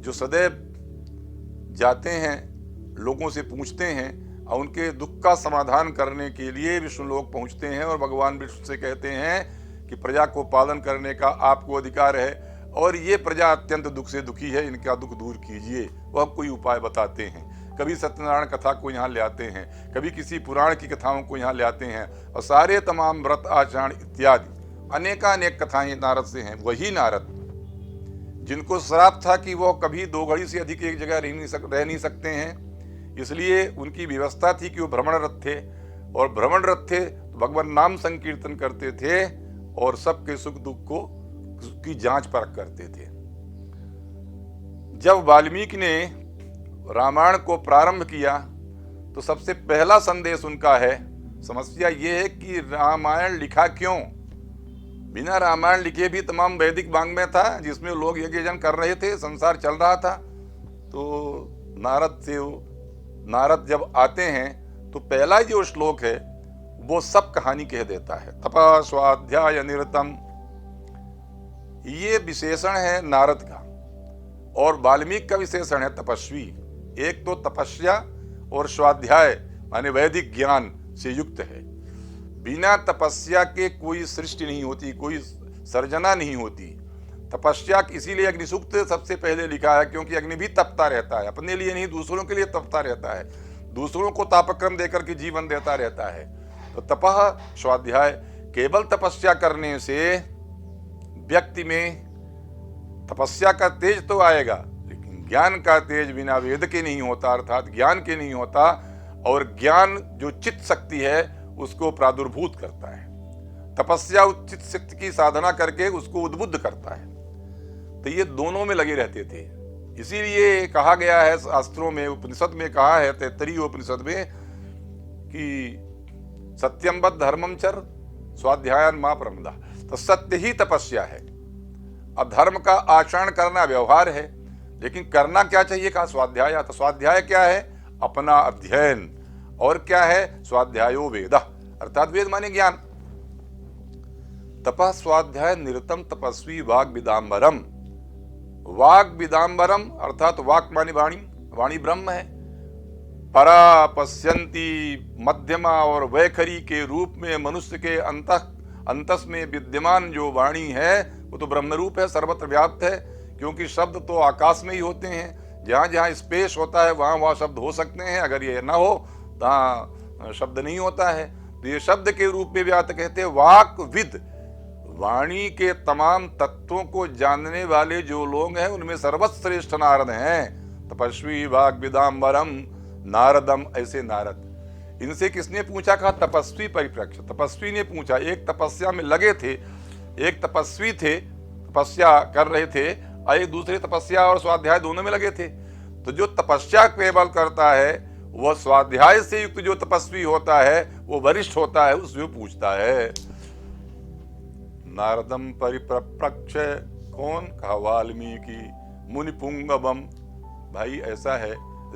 जो सदैव जाते हैं, लोगों से पूछते हैं और उनके दुख का समाधान करने के लिए विष्णु लोक पहुंचते हैं और भगवान विष्णु से कहते हैं कि प्रजा को पालन करने का आपको अधिकार है और ये प्रजा अत्यंत दुख से दुखी है, इनका दुख दूर कीजिए। वह कोई उपाय बताते हैं। कभी सत्यनारायण कथा को यहाँ ले आते हैं, कभी किसी पुराण की कथाओं को यहाँ ले आते हैं, और सारे तमाम व्रत आचरण इत्यादि अनेकानेक कथाएं नारद से हैं। वही नारद जिनको श्राप था कि वो कभी 2 घड़ी से अधिक एक जगह रह नहीं सकते हैं, इसलिए उनकी व्यवस्था थी कि वो भ्रमणरत थे, और भ्रमणरत थे तो भगवान नाम संकीर्तन करते थे और सबके सुख दुख को की जांच परख करते थे। जब वाल्मीकि ने रामायण को प्रारंभ किया तो सबसे पहला संदेश उनका है, समस्या ये है कि रामायण लिखा क्यों? बिना रामायण लिखे भी तमाम वैदिक वाङ्मय था जिसमें लोग यज्ञ कर रहे थे, संसार चल रहा था। तो नारद जब आते हैं तो पहला जो श्लोक है वो सब कहानी कह देता है। तपः स्वाध्याय निरतम, ये विशेषण है नारद का, और वाल्मीकि का विशेषण है तपस्वी। एक तो तपस्या और स्वाध्याय माने वैदिक ज्ञान से युक्त है। बिना तपस्या के कोई सृष्टि नहीं होती, कोई सर्जना नहीं होती। तपस्या इसीलिए अग्नि सूक्त सबसे पहले लिखा है, क्योंकि अग्नि भी तपता रहता है, अपने लिए नहीं दूसरों के लिए तपता रहता है, दूसरों को तापक्रम देकर के जीवन देता रहता है। तो तपः स्वाध्याय, केवल तपस्या करने से व्यक्ति में तपस्या का तेज तो आएगा, लेकिन ज्ञान का तेज बिना वेद के नहीं होता, अर्थात ज्ञान के नहीं होता। और ज्ञान जो चित्त शक्ति है उसको प्रादुर्भूत करता है, तपस्या चित्त शक्ति की साधना करके उसको उद्बुद्ध करता है। तो ये दोनों में लगे रहते थे। इसीलिए कहा गया है शास्त्रों में, उपनिषद में कहा है, तैत्तरीय उपनिषद में कि सत्यम बद्ध धर्मम चर स्वाध्यायन मा प्रमदा। तो सत्य ही तपस्या है। अधर्म का आचरण करना व्यवहार है, लेकिन करना क्या चाहिए? कहा स्वाध्याय। तो स्वाध्याय क्या है? अपना अध्ययन। और क्या है? स्वाध्यायो वेद, अर्थात वेद माने ज्ञान। तपः स्वाध्याय निरतम तपस्वी वाग विदाम्बरम। वाग विदाम्बरम अर्थात वाक माने वाणी, वाणी ब्रह्म है। परा पश्यंती मध्यमा और वैखरी के रूप में मनुष्य के अंतस में विद्यमान जो वाणी है वो तो ब्रह्म रूप है, सर्वत्र व्याप्त है। क्योंकि शब्द तो आकाश में ही होते हैं, जहाँ जहाँ स्पेस होता है वहाँ वहाँ शब्द हो सकते हैं, अगर ये ना हो तो शब्द नहीं होता है। तो ये शब्द के रूप में व्यात कहते हैं वाक विद। वाणी के तमाम तत्वों को जानने वाले जो लोग हैं उनमें सर्वश्रेष्ठ नारद हैं। तपस्वी वाग विदाम्बरम नारदम, ऐसे नारद। इनसे किसने पूछा? कहा तपस्वी परिप्रेक्ष। तपस्वी ने पूछा। एक तपस्या में लगे थे, एक तपस्वी थे, तपस्या कर रहे थे, और एक दूसरे तपस्या और स्वाध्याय दोनों में लगे थे। तो जो तपस्या केवल करता है वह स्वाध्याय से युक्त जो तपस्वी होता है वो वरिष्ठ होता है, उससे पूछता है। नारदम परिप्रक्ष, कौन? कहा वाल्मीकि मुनि पुंगवम। भाई ऐसा है,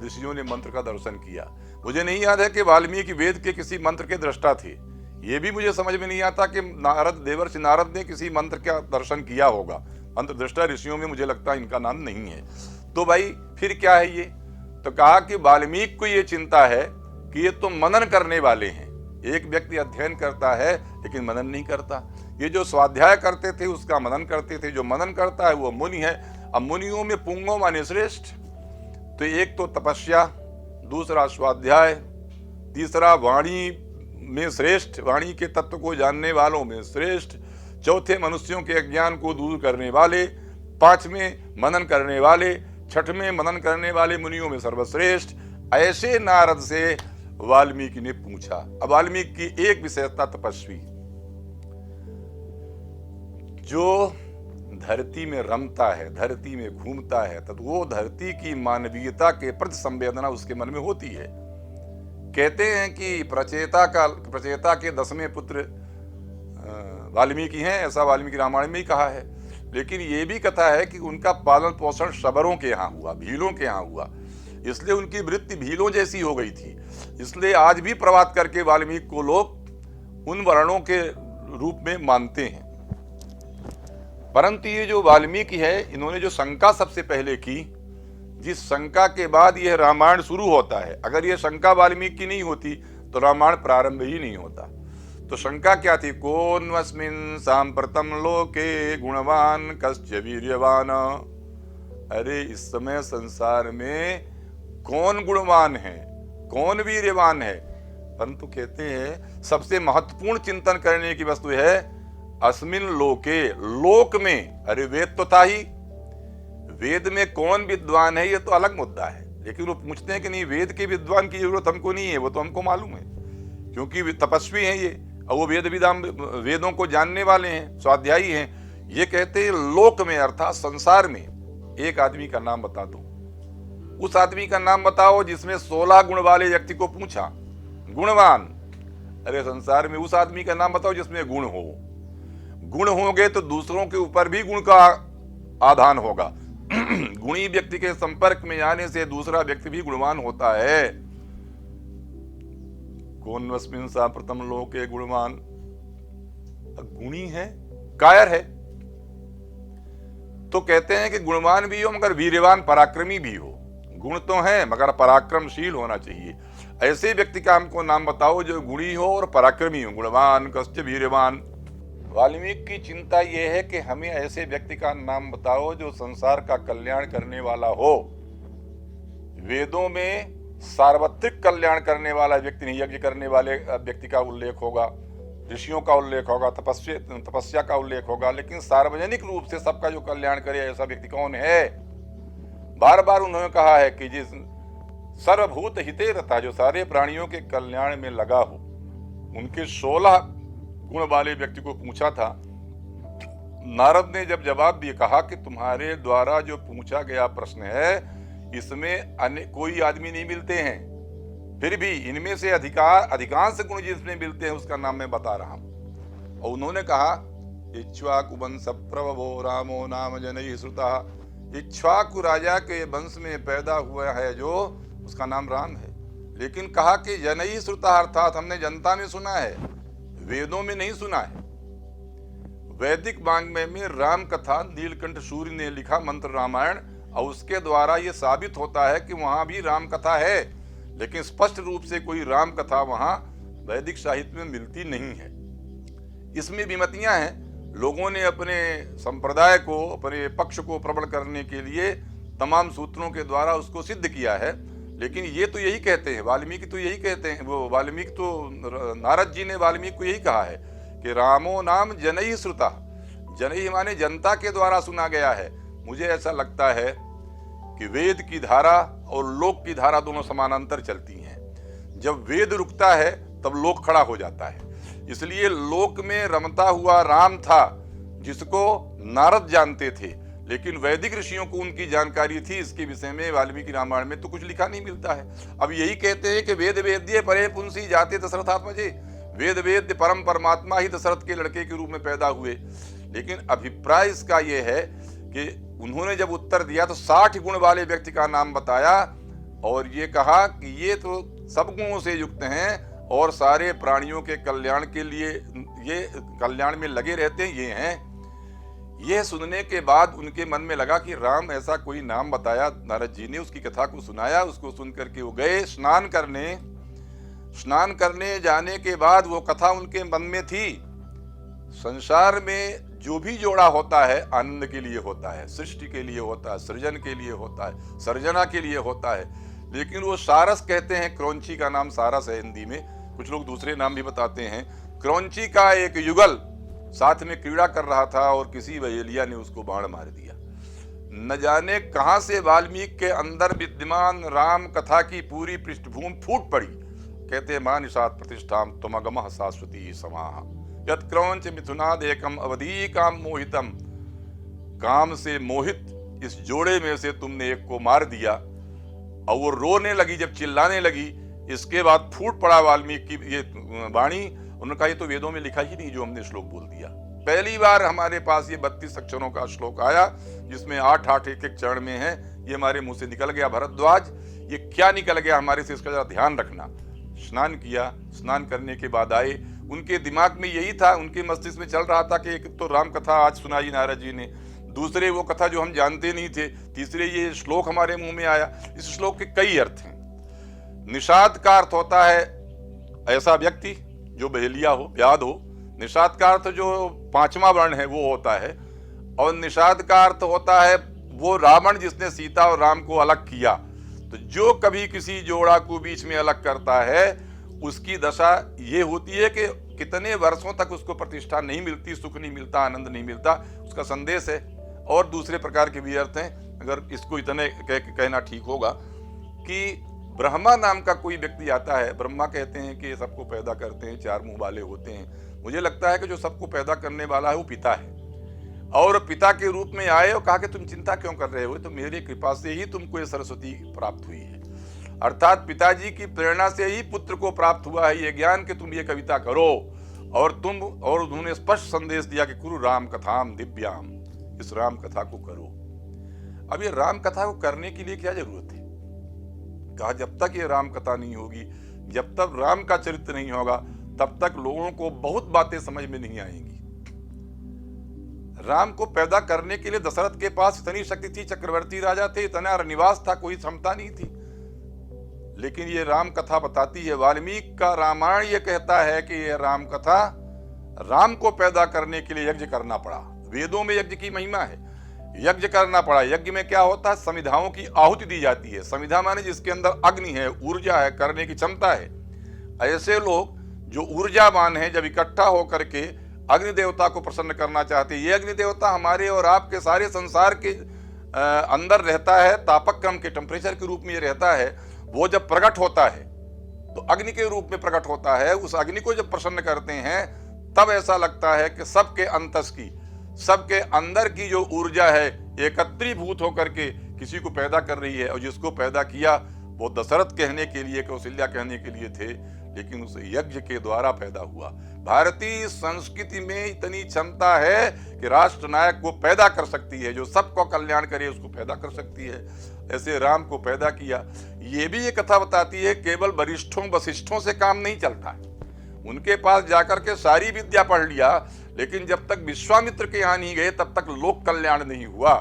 ऋषियों ने मंत्र का दर्शन किया। मुझे नहीं याद है कि वाल्मीकि वेद के किसी मंत्र के दृष्टा थे। ये भी मुझे समझ में नहीं आता कि देवर्षि नारद ने किसी मंत्र का दर्शन किया होगा। मंत्र दृष्टा ऋषियों में मुझे लगता है इनका नाम नहीं है। तो भाई फिर क्या है ये? तो कहा कि वाल्मीकि को ये चिंता है कि ये तो मनन करने वाले हैं। एक व्यक्ति अध्ययन करता है लेकिन मनन नहीं करता। ये जो स्वाध्याय करते थे उसका मनन करते थे। जो मनन करता है वो मुनि है। अब मुनियों में पुंगव माने श्रेष्ठ। तो एक तो तपस्या, दूसरा स्वाध्याय, तीसरा वाणी में श्रेष्ठ, वाणी के तत्व को जानने वालों में श्रेष्ठ, चौथे मनुष्यों के अज्ञान को दूर करने वाले, पांचवें मनन करने वाले, छठवें मनन करने वाले मुनियों में सर्वश्रेष्ठ। ऐसे नारद से वाल्मीकि ने पूछा। अब वाल्मीकि की एक विशेषता तपस्वी, जो धरती में रमता है, धरती में घूमता है, तो वो धरती की मानवीयता के प्रति संवेदना उसके मन में होती है। कहते हैं कि प्रचेता के 10वें पुत्र वाल्मीकि हैं, ऐसा वाल्मीकि रामायण में ही कहा है। लेकिन ये भी कथा है कि उनका पालन पोषण शबरों के यहाँ हुआ, भीलों के यहाँ हुआ, इसलिए उनकी वृत्ति भीलों जैसी हो गई थी। इसलिए आज भी प्रवाद करके वाल्मीकि को लोग उन वर्णों के रूप में मानते हैं। परंतु ये जो वाल्मीकि है, इन्होंने जो शंका सबसे पहले की, जिस शंका के बाद यह रामायण शुरू होता है, अगर यह शंका वाल्मीकि की नहीं होती तो रामायण प्रारंभ ही नहीं होता। तो शंका क्या थी? कोन्वस्मिन् सांप्रतम लोके गुणवान कस्य वीर्यवान। अरे इस समय संसार में कौन गुणवान है, कौन वीर्यवान है? परंतु कहते हैं सबसे महत्वपूर्ण चिंतन करने की वस्तु है अस्मिन लोके, लोक में। अरे वेद तो था ही, वेद में कौन विद्वान है ये तो अलग मुद्दा है। लेकिन वो पूछते हैं कि नहीं, वेद के विद्वान की जरूरत हमको नहीं है, वो तो हमको मालूम है क्योंकि तपस्वी हैं ये, और वो वेदों को जानने वाले हैं, स्वाध्यायी हैं। ये कहते हैं लोक में अर्थात संसार में एक आदमी का नाम बता दो। उस आदमी का नाम बताओ जिसमें 16 गुण वाले व्यक्ति को पूछा, गुणवान। अरे संसार में उस आदमी का नाम बताओ जिसमें गुण हो। गुण होंगे तो दूसरों के ऊपर भी गुण का आधान होगा। गुणी व्यक्ति के संपर्क में आने से दूसरा व्यक्ति भी गुणवान होता है। कोन्वस्मिन् सांप्रतम लोके गुणवान, गुणी है, कायर है। तो कहते हैं कि गुणवान भी हो मगर वीर्यवान, पराक्रमी भी हो। गुण तो है मगर पराक्रमशील होना चाहिए। ऐसे व्यक्ति का हमको नाम बताओ जो गुणी हो और पराक्रमी हो। गुणवान कस्य वीर्यवान। वाल्मीकि की चिंता यह है कि हमें ऐसे व्यक्ति का नाम बताओ जो संसार का कल्याण करने वाला हो। वेदों में सार्वत्रिक कल्याण करने वाला व्यक्ति नहीं, यज्ञ करने वाले व्यक्ति का उल्लेख होगा, ऋषियों का उल्लेख होगा, तपस्या का उल्लेख होगा, लेकिन सार्वजनिक रूप से सबका जो कल्याण करे ऐसा व्यक्ति कौन है? बार बार उन्होंने कहा है कि जिस सर्वभूत हिते रता, जो सारे प्राणियों के कल्याण में लगा हो। उनके 16 गुण वाले व्यक्ति को पूछा था। नारद ने जब जवाब दिए, कहा कि तुम्हारे द्वारा जो पूछा गया प्रश्न है इसमें कोई आदमी नहीं मिलते हैं, फिर भी इनमें से अधिकांश गुण जिसमें मिलते हैं उसका नाम मैं बता रहा हूं। और उन्होंने कहा इक्ष्वाकु वंश प्रभवो रामो नाम जनैः श्रुतः। इक्ष्वाकु राजा के वंश में पैदा हुआ है जो, उसका नाम राम है। लेकिन कहा कि जनैः श्रुतः अर्थात हमने जनता में सुना है, वेदों में नहीं सुना है। वैदिक वाङ्मय में राम कथा नीलकंठ सूर्य ने लिखा मंत्र रामायण, और उसके द्वारा यह साबित होता है कि वहां भी राम कथा है। लेकिन स्पष्ट रूप से कोई राम कथा वहां वैदिक साहित्य में मिलती नहीं है। इसमें विमतियां हैं। लोगों ने अपने संप्रदाय को, अपने पक्ष को प्रबल करने के लिए तमाम सूत्रों के द्वारा उसको सिद्ध किया है। लेकिन ये तो यही कहते हैं, वाल्मीकि तो यही कहते हैं, वो वाल्मीकि तो नारद जी ने वाल्मीकि को यही कहा है कि रामो नाम जनैः श्रुतः। जनैः माने जनता के द्वारा सुना गया है। मुझे ऐसा लगता है कि वेद की धारा और लोक की धारा दोनों समानांतर चलती हैं। जब वेद रुकता है तब लोक खड़ा हो जाता है। इसलिए लोक में रमता हुआ राम था जिसको नारद जानते थे, लेकिन वैदिक ऋषियों को उनकी जानकारी थी इसके विषय में। वाल्मीकि रामायण में तो कुछ लिखा नहीं मिलता है। अब यही कहते हैं कि वेद वेद्य परे पुंसी जाते दशरथात्मजे, वेद वेद्य परम परमात्मा ही दशरथ के लड़के के रूप में पैदा हुए। लेकिन अभिप्राय इसका यह है कि उन्होंने जब उत्तर दिया तो 60 गुण वाले व्यक्ति का नाम बताया और ये कहा कि ये तो सब गुणों से युक्त हैं और सारे प्राणियों के कल्याण के लिए ये कल्याण में लगे रहते हैं, ये हैं। यह सुनने के बाद उनके मन में लगा कि राम ऐसा कोई नाम बताया। नारद जी ने उसकी कथा को सुनाया। उसको सुन करके वो गए स्नान करने जाने के बाद वो कथा उनके मन में थी। संसार में जो भी जोड़ा होता है आनंद के लिए होता है, सृष्टि के लिए होता है, सृजन के लिए होता है, सर्जना के लिए होता है। लेकिन वो सारस कहते हैं, क्रौंची का नाम सारस है हिंदी में, कुछ लोग दूसरे नाम भी बताते हैं। क्रौंची का एक युगल साथ में क्रीड़ा कर रहा था और किसी बहेलिया ने उसको बाण मार दिया। न जाने कहां से वाल्मीकि के अंदर विद्यमान राम कथा की पूरी पृष्ठभूमि फूट पड़ी। कहते हैं मां निषाद प्रतिष्ठाम तुमगमः शाश्वती समाह यत् क्रौंच मिथुनाद एकम अवधी काम मोहितम। काम से मोहित इस जोड़े में से तुमने एक को मार दिया। और वो रोने लगी, जब चिल्लाने लगी, इसके बाद फूट पड़ा वाल्मीकि की ये वाणी। उन्होंने कहा ये तो वेदों में लिखा ही नहीं जो हमने श्लोक बोल दिया। पहली बार हमारे पास ये 32 अक्षरों का श्लोक आया जिसमें 8-8 एक चरण में है। ये हमारे मुंह से निकल गया। भरद्वाज, ये क्या निकल गया हमारे से, इसका जरा ध्यान रखना। स्नान किया, स्नान करने के बाद आए। उनके दिमाग में यही था, उनके मस्तिष्क में चल रहा था कि एक तो राम कथा आज सुनाई नारद जी ने, दूसरे वो कथा जो हम जानते नहीं थे, तीसरे ये श्लोक हमारे मुंह में आया। इस श्लोक के कई अर्थ हैं। निषाद का अर्थ होता है ऐसा व्यक्ति जो बहेलिया हो, व्याध हो। निषाद का अर्थ जो 5वां वर्ण है वो होता है। और निषाद का अर्थ होता है वो रावण जिसने सीता और राम को अलग किया। तो जो कभी किसी जोड़ा को बीच में अलग करता है उसकी दशा ये होती है कि कितने वर्षों तक उसको प्रतिष्ठा नहीं मिलती, सुख नहीं मिलता, आनंद नहीं मिलता। उसका संदेश है। और दूसरे प्रकार के भी अर्थ हैं। अगर इसको इतने कहना ठीक होगा कि ब्रह्मा नाम का कोई व्यक्ति आता है। ब्रह्मा कहते हैं कि सबको पैदा करते हैं, 4 मुंह वाले होते हैं। मुझे लगता है कि जो सबको पैदा करने वाला है वो पिता है। और पिता के रूप में आए और कहा कि तुम चिंता क्यों कर रहे हो, तो मेरी कृपा से ही तुमको ये सरस्वती प्राप्त हुई है। अर्थात पिताजी की प्रेरणा से ही पुत्र को प्राप्त हुआ है ये ज्ञान कि तुम ये कविता करो। और उन्होंने स्पष्ट संदेश दिया कि कुरु राम कथाम दिव्याम, इस राम कथा को करो। अब ये राम कथा को करने के लिए क्या जरूरत है? कहा जब तक ये राम कथा नहीं होगी, जब तक राम का चरित्र नहीं होगा, तब तक लोगों को बहुत बातें समझ में नहीं आएंगी। राम को पैदा करने के लिए दशरथ के पास इतनी शक्ति थी, चक्रवर्ती राजा थे, इतना निवास था, कोई क्षमता नहीं थी। लेकिन ये राम कथा बताती है। वाल्मीकि का रामायण ये कहता है कि ये राम कथा, राम को पैदा करने के लिए यज्ञ करना पड़ा। वेदों में यज्ञ की महिमा है, यज्ञ करना पड़ा। यज्ञ में क्या होता है, समिधाओं की आहुति दी जाती है। समिधा माने जिसके अंदर अग्नि है, ऊर्जा है, करने की क्षमता है। ऐसे लोग जो ऊर्जावान हैं, जब इकट्ठा होकर के अग्नि देवता को प्रसन्न करना चाहते हैं। ये अग्नि देवता हमारे और आपके सारे संसार के अंदर रहता है, तापक क्रम के टेम्परेचर के रूप में ये रहता है। वो जब प्रकट होता है तो अग्नि के रूप में प्रकट होता है। उस अग्नि को जब प्रसन्न करते हैं तब ऐसा लगता है कि सबके अंतस की, सबके अंदर की जो ऊर्जा है एकत्रीभूत होकर के किसी को पैदा कर रही है। और जिसको पैदा किया वो दशरथ कहने के लिए, कौशल्या कहने के लिए थे, लेकिन उस यज्ञ के द्वारा पैदा हुआ। भारतीय संस्कृति में इतनी क्षमता है कि राष्ट्र नायक को पैदा कर सकती है, जो सबको कल्याण करे उसको पैदा कर सकती है। ऐसे राम को पैदा किया। ये भी ये कथा बताती है केवल वरिष्ठों वशिष्ठों से काम नहीं चलता है। उनके पास जाकर के सारी विद्या पढ़ लिया, लेकिन जब तक विश्वामित्र के यहाँ नहीं गए तब तक लोक कल्याण नहीं हुआ।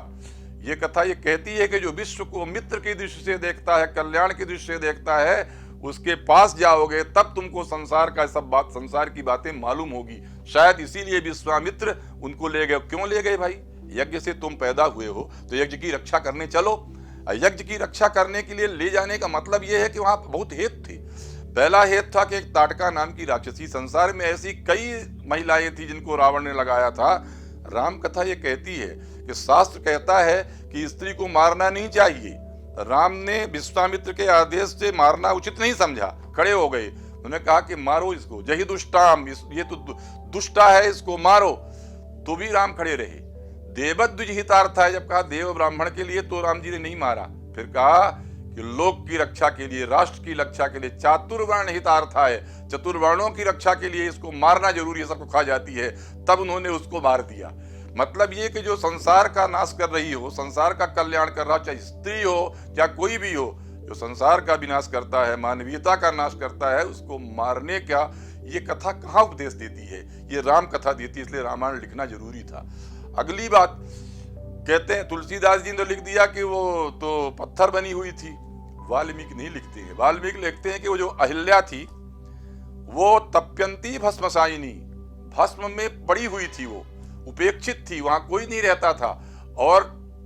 ये कथा ये कहती है कि जो विश्व को मित्र की दृष्टि से देखता है, कल्याण की दृष्टि से देखता है, उसके पास जाओगे तब तुमको संसार का सब बात, संसार की बातें मालूम होगी। शायद इसीलिए विश्वामित्र उनको ले गए। क्यों ले गए भाई? यज्ञ से तुम पैदा हुए हो तो यज्ञ की रक्षा करने चलो। यज्ञ की रक्षा करने के लिए ले जाने का मतलब यह है कि वहां बहुत हेत थे। पहला हेत था कि एक ताटका नाम की राक्षसी, संसार में ऐसी कई महिलाएं थी जिनको रावण ने लगाया था। राम कथा ये कहती है कि शास्त्र कहता है कि स्त्री को मारना नहीं चाहिए। राम ने विश्वामित्र के आदेश से मारना उचित नहीं समझा, खड़े हो गए। उन्होंने कहा कि मारो इसको, जही दुष्टाम, ये तो दुष्टा है, इसको मारो। तो भी राम खड़े रहे। देवद्विज हितार्थाय जब कहा देव ब्राह्मण के लिए, तो राम जी ने नहीं मारा। फिर कहा कि लोक की रक्षा के लिए, राष्ट्र की रक्षा के लिए, चातुर्वर्ण हितार्थाय, चतुर्वर्णों की रक्षा के लिए इसको मारना जरूरी है, सबको खा जाती है। तब उन्होंने उसको मार दिया। मतलब ये कि जो संसार का नाश कर रही हो, संसार का कल्याण कर रहा, चाहे स्त्री हो चाहे कोई भी हो, जो संसार का विनाश करता है, मानवीयता का नाश करता है, उसको मारने का ये कथा कहाँ उपदेश देती है? ये राम कथा देती है, इसलिए रामायण लिखना जरूरी था। अगली बात कहते हैं तुलसीदास जी ने लिख दिया कि वो तो पत्थर बनी हुई थी। वाल्मीकि नहीं लिखते हैं। वाल्मीकि लिखते हैं कि वो जो अहिल्या थी वो तप्यंती भस्मसायिनी, भस्म में पड़ी हुई थी, वो उपेक्षित थी, वहां कोई नहीं रहता था। और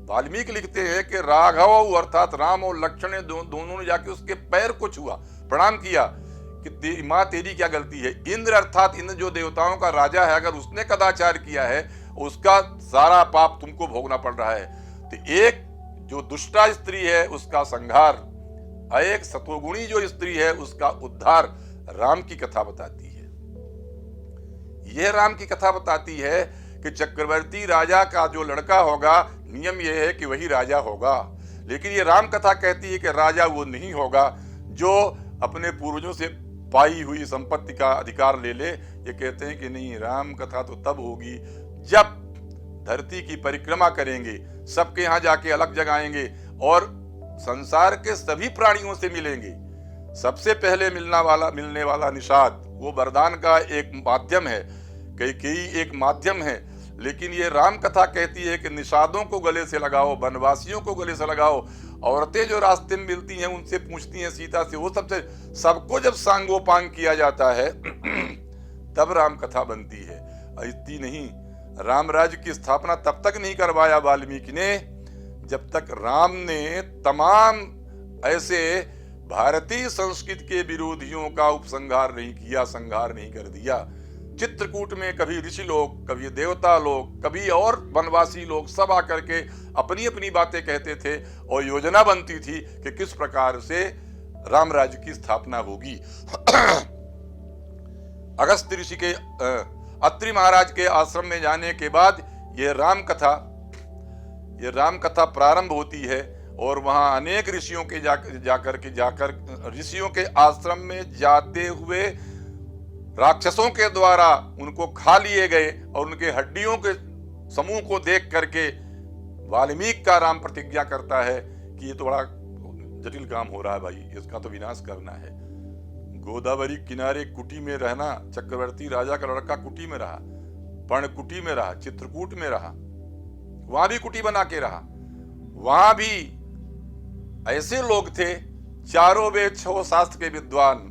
वाल्मीकि लिखते हैं कि राघव अर्थात राम और लक्ष्मण ने दोनों ने जाके उसके पैर को छुआ, प्रणाम किया कि माँ तेरी क्या गलती है। इंद्र अर्थात इंद्र जो देवताओं का राजा है, अगर उसने कदाचार किया है उसका सारा पाप तुमको भोगना पड़ रहा है। तो एक जो दुष्टा स्त्री है उसका संहार, एक सतोगुणी जो स्त्री है उसका उद्धार राम की कथा बताती है। यह राम की कथा बताती है कि चक्रवर्ती राजा का जो लड़का होगा, नियम यह है कि वही राजा होगा। लेकिन ये राम कथा कहती है कि राजा वो नहीं होगा जो अपने पूर्वजों से पाई हुई संपत्ति का अधिकार ले ले। ये कहते हैं कि नहीं, राम कथा तो तब होगी जब धरती की परिक्रमा करेंगे, सबके यहाँ जाके अलग जगाएंगे और संसार के सभी प्राणियों से मिलेंगे। सबसे पहले मिलने वाला निषाद, वो वरदान का एक माध्यम है, कई एक माध्यम है। लेकिन ये राम कथा कहती है कि निषादों को गले से लगाओ, वनवासियों को गले से लगाओ। औरतें जो रास्ते में मिलती हैं उनसे पूछती हैं सीता से, वो सबको जब सांगोपांग किया जाता है तब राम कथा बनती है। इतनी नहीं, राम राज्य की स्थापना तब तक नहीं करवाया वाल्मीकि ने जब तक राम ने तमाम ऐसे भारतीय संस्कृति के विरोधियों का उपसंहार नहीं किया, संहार नहीं कर दिया। चित्रकूट में कभी ऋषि लोग, कभी देवता लोग, कभी और वनवासी लोग सब आकर के अपनी अपनी बातें कहते थे और योजना बनती थी कि किस प्रकार से राम राज्य की स्थापना होगी। अगस्त्य ऋषि के अत्रि महाराज के आश्रम में जाने के बाद ये राम कथा प्रारंभ होती है और वहां अनेक ऋषियों के जाकर ऋषियों के आश्रम में जाते हुए राक्षसों के द्वारा उनको खा लिए गए और उनके हड्डियों के समूह को देख करके वाल्मीकि का राम प्रतिज्ञा करता है कि ये तो बड़ा जटिल काम हो रहा है भाई, इसका तो विनाश करना है। गोदावरी किनारे कुटी में रहना, चक्रवर्ती राजा का लड़का कुटी में रहा, पर्णकुटी में रहा, चित्रकूट में रहा, वहां भी कुटी बना के रहा। वहां भी ऐसे लोग थे, चारों वेद छह शास्त्र के विद्वान,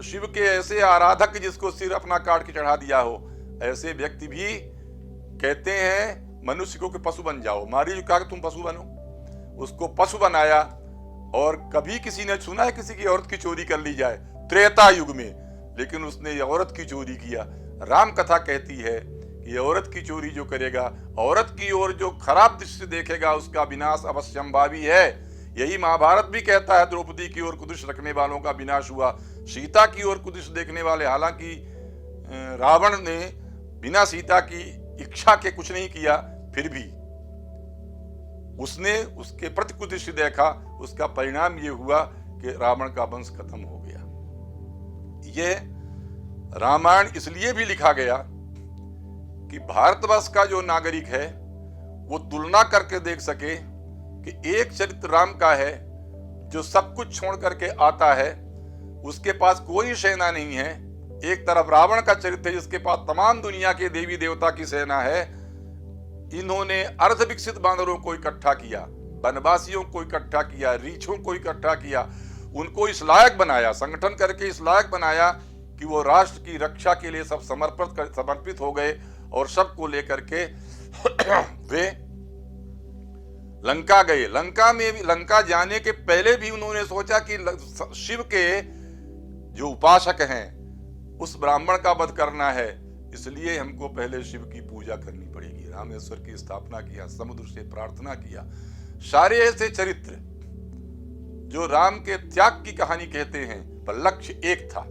शिव के ऐसे आराधक जिसको सिर अपना काट के चढ़ा दिया हो, ऐसे व्यक्ति भी कहते हैं मनुष्य को कि पशु बन जाओ। मारी जो कहा कि तुम पशु बनो, उसको पशु बनाया। और कभी किसी ने सुना है किसी की औरत की चोरी कर ली जाए? त्रेता युग में, लेकिन उसने औरत की चोरी किया। राम कथा कहती है कि औरत की चोरी जो करेगा, औरत की ओर जो खराब दृष्टि देखेगा, उसका विनाश अवश्यंभावी है। यही महाभारत भी कहता है, द्रौपदी की ओर कुदृष्टि रखने वालों का विनाश हुआ, सीता की ओर कुदृष्टि देखने वाले। हालांकि रावण ने बिना सीता की इच्छा के कुछ नहीं किया, फिर भी उसने उसके प्रति कुदृष्टि देखा। उसका परिणाम ये हुआ कि रावण का वंश खत्म हो गया। यह रामायण इसलिए भी लिखा गया कि भारतवर्ष का जो नागरिक है वो तुलना करके देख सके कि एक चरित्र राम का है जो सब कुछ छोड़ करके आता है, उसके पास कोई सेना नहीं है। एक तरफ रावण का चरित्र है जिसके पास तमाम दुनिया के देवी देवता की सेना है। इन्होंने अर्ध विकसित बानरों को इकट्ठा किया, वनवासियों को इकट्ठा किया, रीछों को इकट्ठा किया, उनको इस लायक बनाया, संगठन करके इस लायक बनाया कि वो राष्ट्र की रक्षा के लिए सब समर्पित हो गए। और सबको लेकर के वे लंका गए। लंका जाने के पहले भी उन्होंने सोचा कि शिव के जो उपासक हैं उस ब्राह्मण का वध करना है, इसलिए हमको पहले शिव की पूजा करनी पड़ेगी। रामेश्वर की स्थापना किया, समुद्र से प्रार्थना किया। सारे ऐसे चरित्र जो राम के त्याग की कहानी कहते हैं, पर लक्ष्य एक था,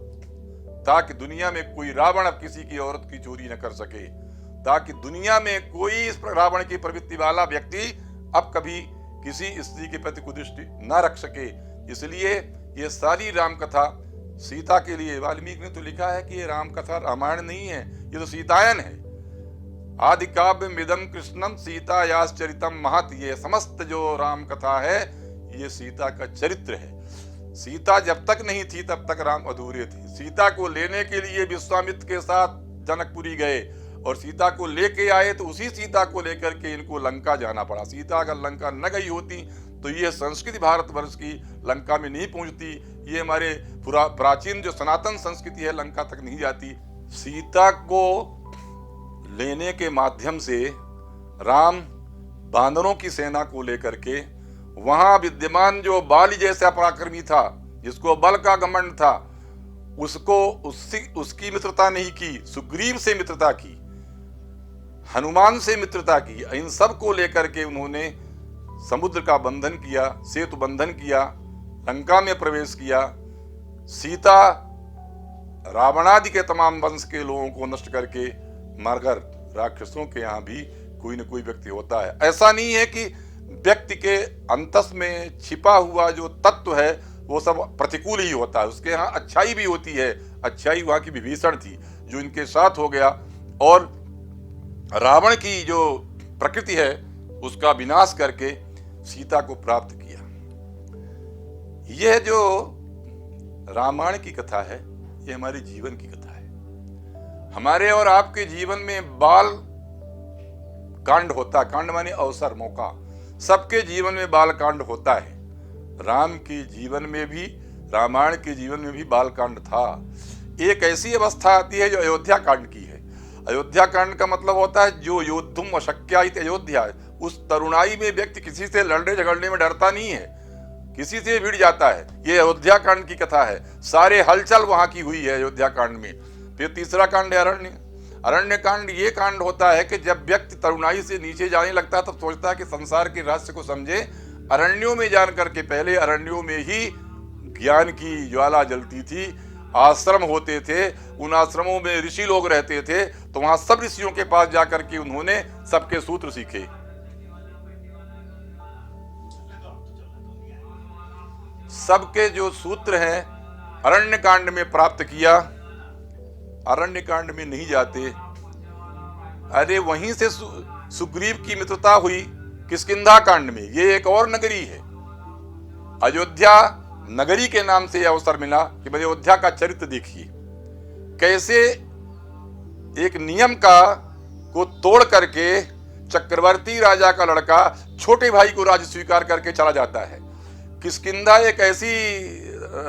ताकि दुनिया में कोई रावण अब किसी की औरत की चोरी न कर सके। ताकि दुनिया में कोई इस रावण की प्रवृत्ति वाला व्यक्ति अब कभी किसी स्त्री के प्रति कुदृष्टि न रख सके। इसलिए ये सारी राम कथा सीता के लिए, वाल्मीकि ने तो लिखा है कि ये राम कथा रामायण नहीं है, ये तो सीतायन है। आदि काव्य मिदम कृष्णम सीतायाश्चरितम महत, ये समस्त जो राम कथा है ये सीता का चरित्र है। सीता जब तक नहीं थी तब तक राम अधूरे थे। सीता को लेने के लिए विश्वामित्र के साथ जनकपुरी गए और सीता को लेके आए तो उसी सीता को लेकर के इनको लंका जाना पड़ा। सीता अगर लंका न गई होती तो ये संस्कृति भारतवर्ष की लंका में नहीं पहुंचती, ये हमारे प्राचीन जो सनातन संस्कृति है लंका तक नहीं जाती। सीता को लेने के माध्यम से राम बानरों की सेना को लेकर के वहां विद्यमान जो बाली जैसा पराक्रमी था, जिसको बल का घमंड था, उसको उसकी मित्रता नहीं की, सुग्रीव से मित्रता की, हनुमान से मित्रता की। इन सब को लेकर के उन्होंने समुद्र का बंधन किया, सेतु बंधन किया, लंका में प्रवेश किया। सीता रावणादि के तमाम वंश के लोगों को नष्ट करके मगर राक्षसों के यहाँ भी कोई न कोई व्यक्ति होता है। ऐसा नहीं है कि व्यक्ति के अंतस में छिपा हुआ जो तत्व है वो सब प्रतिकूल ही होता है, उसके यहाँ अच्छाई भी होती है। अच्छाई वहां की विभीषण थी जो इनके साथ हो गया और रावण की जो प्रकृति है उसका विनाश करके सीता को प्राप्त किया। यह जो रामायण की कथा है ये हमारे जीवन की कथा है। हमारे और आपके जीवन में बाल कांड होता, कांड माने अवसर, मौका। सबके जीवन में बाल कांड होता है। राम के जीवन में भी, रामायण के जीवन में भी बाल कांड था। एक ऐसी अवस्था आती है जो अयोध्या कांड की है। अयोध्या कांड का मतलब होता है जो योद्धुम अशक्या इति अयोध्या। उस तरुणाई में व्यक्ति किसी से लड़ने झगड़ने में डरता नहीं है, किसी से भिड़ जाता है। ये अयोध्या कांड की कथा है। सारे हलचल वहां की हुई है अयोध्या कांड में। फिर तीसरा कांड है अरण्य। अरण्य कांड ये कांड होता है कि जब व्यक्ति तरुणाई से नीचे जाने लगता है तब सोचता है कि संसार के रहस्य को समझे। अरण्यों में जान करके, पहले अरण्यों में ही ज्ञान की ज्वाला जलती थी, आश्रम होते थे, उन आश्रमों में ऋषि लोग रहते थे, तो वहां सब ऋषियों के पास जाकर के उन्होंने सबके सूत्र सीखे। सबके जो सूत्र हैं अरण्य कांड में प्राप्त किया। अरण्य कांड में नहीं जाते, अरे वहीं से सुग्रीव की मित्रता हुई किष्किंधा कांड में। ये एक और नगरी है, अयोध्या नगरी के नाम से अवसर मिला कि भाई अयोध्या का चरित्र देखिए, कैसे एक नियम को तोड़ करके चक्रवर्ती राजा का लड़का छोटे भाई को राज्य स्वीकार करके चला जाता है। किष्किंधा एक ऐसी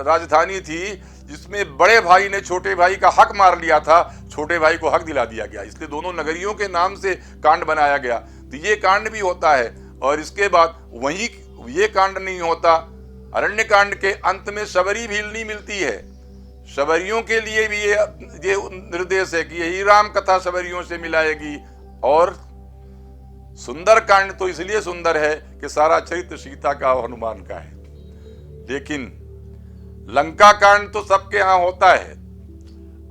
राजधानी थी जिसमें बड़े भाई ने छोटे भाई का हक मार लिया था, छोटे भाई को हक दिला दिया गया, इसलिए दोनों नगरियों के नाम से कांड बनाया गया। तो ये कांड भी होता है। और इसके बाद वही ये कांड नहीं होता, अरण्य कांड के अंत में शबरी भीलनी मिलती है। शबरियों के लिए भी ये निर्देश है कि यही राम कथा शबरियों से मिलाएगी। और सुंदर कांड तो इसलिए सुंदर है कि सारा चरित्र सीता का और हनुमान का है। लेकिन लंका कांड तो सबके यहाँ होता है।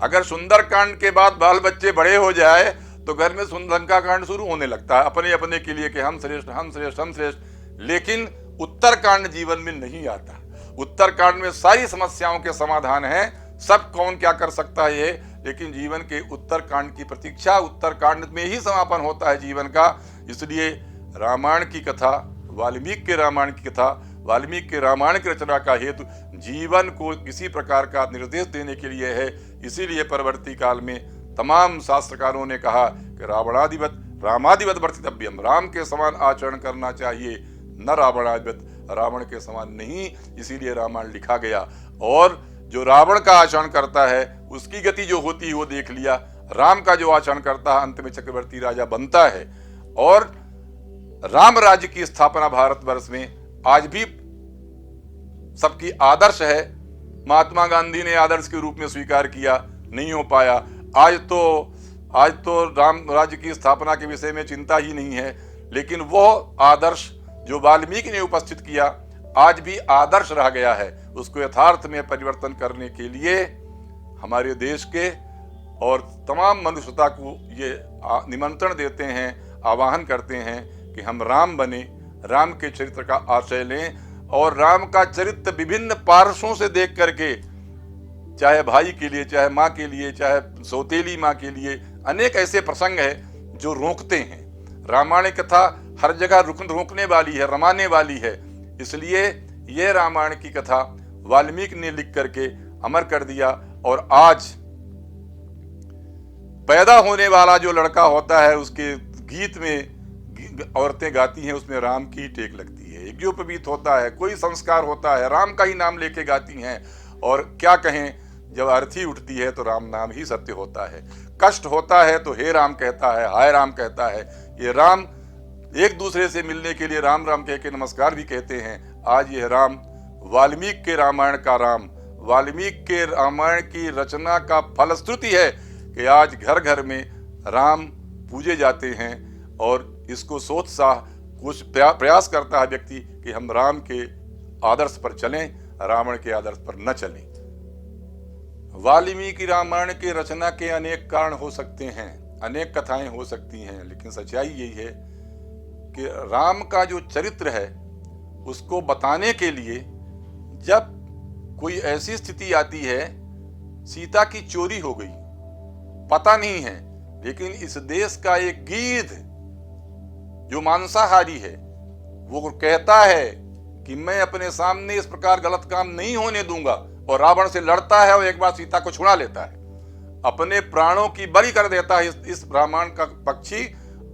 अगर सुंदर कांड के बाद बाल बच्चे बड़े हो जाए तो घर में लंका कांड शुरू होने लगता है अपने अपने के लिए कि हम श्रेष्ठ, हम श्रेष्ठ, हम श्रेष्ठ। लेकिन उत्तर कांड जीवन में नहीं आता। उत्तर कांड में सारी समस्याओं के समाधान है, सब कौन क्या कर सकता है ये। लेकिन जीवन के उत्तर कांड की प्रतीक्षा उत्तर कांड में ही समापन होता है जीवन का। इसलिए रामायण की कथा, वाल्मीकि के रामायण की कथा, वाल्मीकि के रामायण की रचना का हेतु जीवन को किसी प्रकार का निर्देश देने के लिए है। इसीलिए परवर्ती काल में तमाम शास्त्रकारों ने कहा कि रावणादिवत रामादिवत वर्तितव्यम, राम के समान आचरण करना चाहिए, न रावणादिवत, रावण के समान नहीं। इसीलिए रामायण लिखा गया। और जो रावण का आचरण करता है उसकी गति जो होती है वो देख लिया। राम का जो आचरण करता है अंत में चक्रवर्ती राजा बनता है। और राम राज्य की स्थापना भारतवर्ष में आज भी सबकी आदर्श है। महात्मा गांधी ने आदर्श के रूप में स्वीकार किया, नहीं हो पाया। आज तो राम राज्य की स्थापना के विषय में चिंता ही नहीं है। लेकिन वो आदर्श जो वाल्मीकि ने उपस्थित किया आज भी आदर्श रह गया है। उसको यथार्थ में परिवर्तन करने के लिए हमारे देश के और तमाम मनुष्यता को ये निमंत्रण देते हैं, आवाहन करते हैं कि हम राम बने, राम के चरित्र का आश्रय लें और राम का चरित्र विभिन्न पार्श्वों से देख करके, चाहे भाई के लिए, चाहे माँ के लिए, चाहे सौतेली माँ के लिए, अनेक ऐसे प्रसंग हैं जो रोकते हैं। रामायण कथा हर जगह रोकने वाली है, रमाने वाली है। इसलिए यह रामायण की कथा वाल्मीकि ने लिख करके अमर कर दिया और आज पैदा होने वाला जो लड़का होता है उसके गीत में औरतें गाती हैं, उसमें राम की टेक लगती है, यज्ञोपवीत होता है, कोई संस्कार होता है, राम का ही नाम लेके गाती हैं। और क्या कहें, जब अर्थी उठती है तो राम नाम ही सत्य होता है। कष्ट होता है तो हे राम कहता है, हाय राम कहता है। ये राम एक दूसरे से मिलने के लिए राम राम कह के नमस्कार भी कहते हैं। आज यह राम वाल्मीकि के रामायण का राम, वाल्मीकि के रामायण की रचना का फलश्रुति है कि आज घर घर में राम पूजे जाते हैं। और इसको सोच सा कुछ प्रयास करता है व्यक्ति कि हम राम के आदर्श पर चलें, रावण के आदर्श पर न चलें। वाल्मीकि रामायण की रचना के अनेक कारण हो सकते हैं, अनेक कथाएं हो सकती हैं, लेकिन सच्चाई यही है कि राम का जो चरित्र है उसको बताने के लिए जब कोई ऐसी स्थिति आती है, सीता की चोरी हो गई, पता नहीं है, लेकिन इस देश का एक गीध जो मांसाहारी है वो कहता है कि मैं अपने सामने इस प्रकार गलत काम नहीं होने दूंगा, और रावण से लड़ता है और एक बार सीता को छुड़ा लेता है, अपने प्राणों की बलि कर देता है इस ब्राह्मण का पक्षी,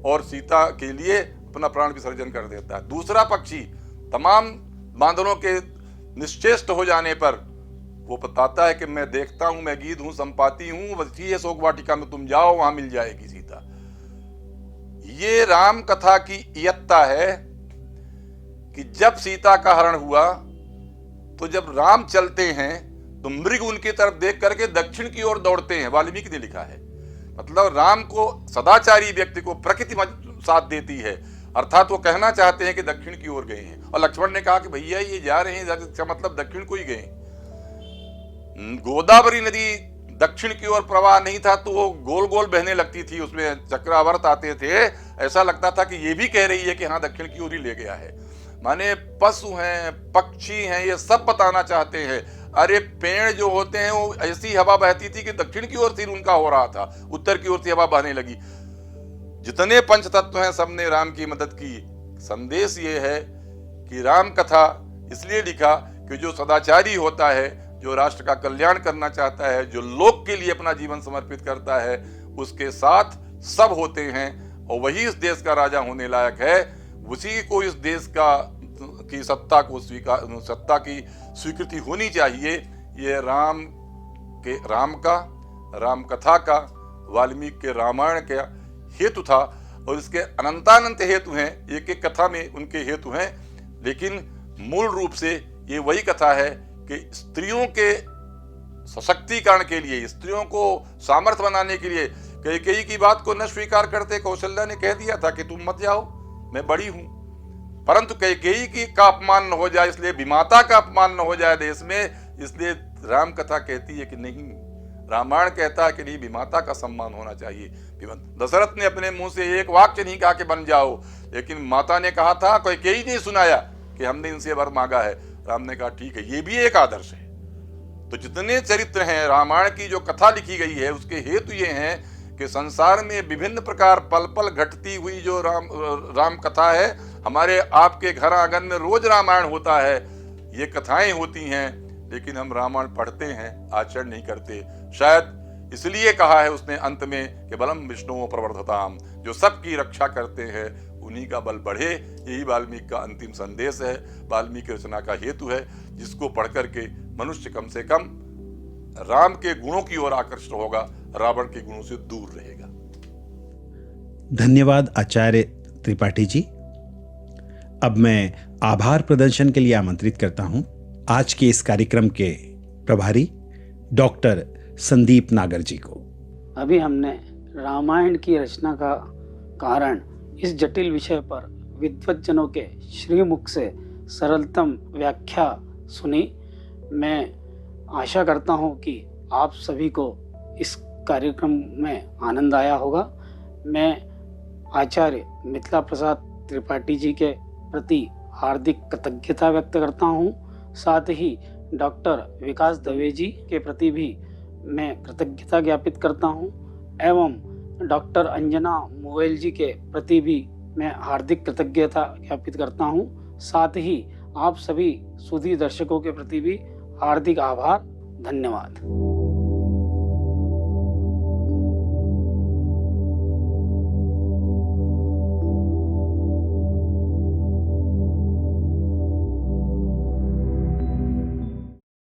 और सीता के लिए अपना प्राण विसर्जन कर देता है। दूसरा पक्षी तमाम बांदरों के निश्चेष्ट हो जाने पर वो बताता है कि मैं देखता हूं, मैं गीध हूं, संपाति हूं, वही है शोक वाटिका में, तुम जाओ, वहां मिल जाएगी सीता। ये राम कथा की इयत्ता है कि जब सीता का हरण हुआ तो जब राम चलते हैं तो मृग उनकी तरफ देख करके दक्षिण की ओर दौड़ते हैं। वाल्मीकि ने लिखा है, मतलब राम को, सदाचारी व्यक्ति को प्रकृति साथ देती है, अर्थात वो कहना चाहते हैं कि दक्षिण की ओर गए हैं। और लक्ष्मण ने कहा कि भैया ये जा रहे हैं, इसका मतलब दक्षिण को ही गए। गोदावरी नदी दक्षिण की ओर प्रवाह नहीं था तो वो गोल गोल बहने लगती थी, उसमें चक्रावर्त आते थे, ऐसा लगता था कि ये भी कह रही है कि हाँ दक्षिण की ओर ही ले गया है। माने पशु हैं, पक्षी हैं, ये सब बताना चाहते हैं। अरे पेड़ जो होते हैं वो ऐसी हवा बहती थी कि दक्षिण की ओर तीर उनका हो रहा था, उत्तर की ओर से हवा बहने लगी। जितने पंच तत्व हैं सबने राम की मदद की। संदेश ये है कि राम कथा इसलिए लिखा कि जो सदाचारी होता है, जो राष्ट्र का कल्याण करना चाहता है, जो लोक के लिए अपना जीवन समर्पित करता है, उसके साथ सब होते हैं और वही इस देश का राजा होने लायक है। उसी को इस देश की सत्ता की स्वीकृति होनी चाहिए। ये राम कथा का, वाल्मीकि के रामायण का हेतु था और इसके अनंतानंत हेतु हैं, एक एक कथा में उनके हेतु हैं, लेकिन मूल रूप से ये वही कथा है कि स्त्रियों के सशक्तिकरण के लिए, स्त्रियों को सामर्थ्य बनाने के लिए, कैकेयी की बात को न स्वीकार करते कौशल्या ने कह दिया था कि तुम मत जाओ, मैं बड़ी हूं, परंतु कैकेयी की का अपमान न हो जाए, इसलिए विमाता का अपमान न हो जाए देश में, इसलिए राम कथा कहती है कि नहीं, रामायण कहता है कि नहीं, विमाता का सम्मान होना चाहिए। दशरथ ने अपने मुंह से एक वाक्य नहीं कहा कि बन जाओ, लेकिन माता ने कहा था, कैकेयी नहीं सुनाया कि हमने इनसे वर मांगा है। राम ने कहा ठीक है, ये भी एक आदर्श है। तो जितने चरित्र हैं, रामायण की जो कथा लिखी गई है उसके हेतु ये हैं कि संसार में विभिन्न प्रकार पल पल घटती हुई जो राम कथा है, हमारे आपके घर आंगन में रोज रामायण होता है, ये कथाएं होती हैं, लेकिन हम रामायण पढ़ते हैं, आचरण नहीं करते। शायद इसलिए कहा है उसने अंत में कि बलम विष्णु प्रवर्धताम, जो सबकी रक्षा करते हैं उन्हीं का बल बढ़े। यही वाल्मीकि का अंतिम संदेश है, वाल्मीकि रचना का हेतु है, जिसको पढ़ करके मनुष्य कम से कम राम के गुणों की ओर आकर्षित होगा, रावण के गुणों से दूर रहेगा। धन्यवाद आचार्य त्रिपाठी जी। अब मैं आभार प्रदर्शन के लिए आमंत्रित करता हूं आज के इस कार्यक्रम के प्रभारी डॉक्टर संदीप नागर जी को। अभी हमने रामायण की रचना का कारण इस जटिल विषय पर विद्वज्जनों के श्रीमुख से सरलतम व्याख्या सुनी। मैं आशा करता हूं कि आप सभी को इस कार्यक्रम में आनंद आया होगा। मैं आचार्य मिथिला प्रसाद त्रिपाठी जी के प्रति हार्दिक कृतज्ञता व्यक्त करता हूँ। साथ ही डॉक्टर विकास दवे जी के प्रति भी मैं कृतज्ञता ज्ञापित करता हूँ एवं डॉक्टर अंजना मोवेल जी के प्रति भी मैं हार्दिक कृतज्ञता ज्ञापित करता हूँ। साथ ही आप सभी सुधी दर्शकों के प्रति भी हार्दिक आभार, धन्यवाद।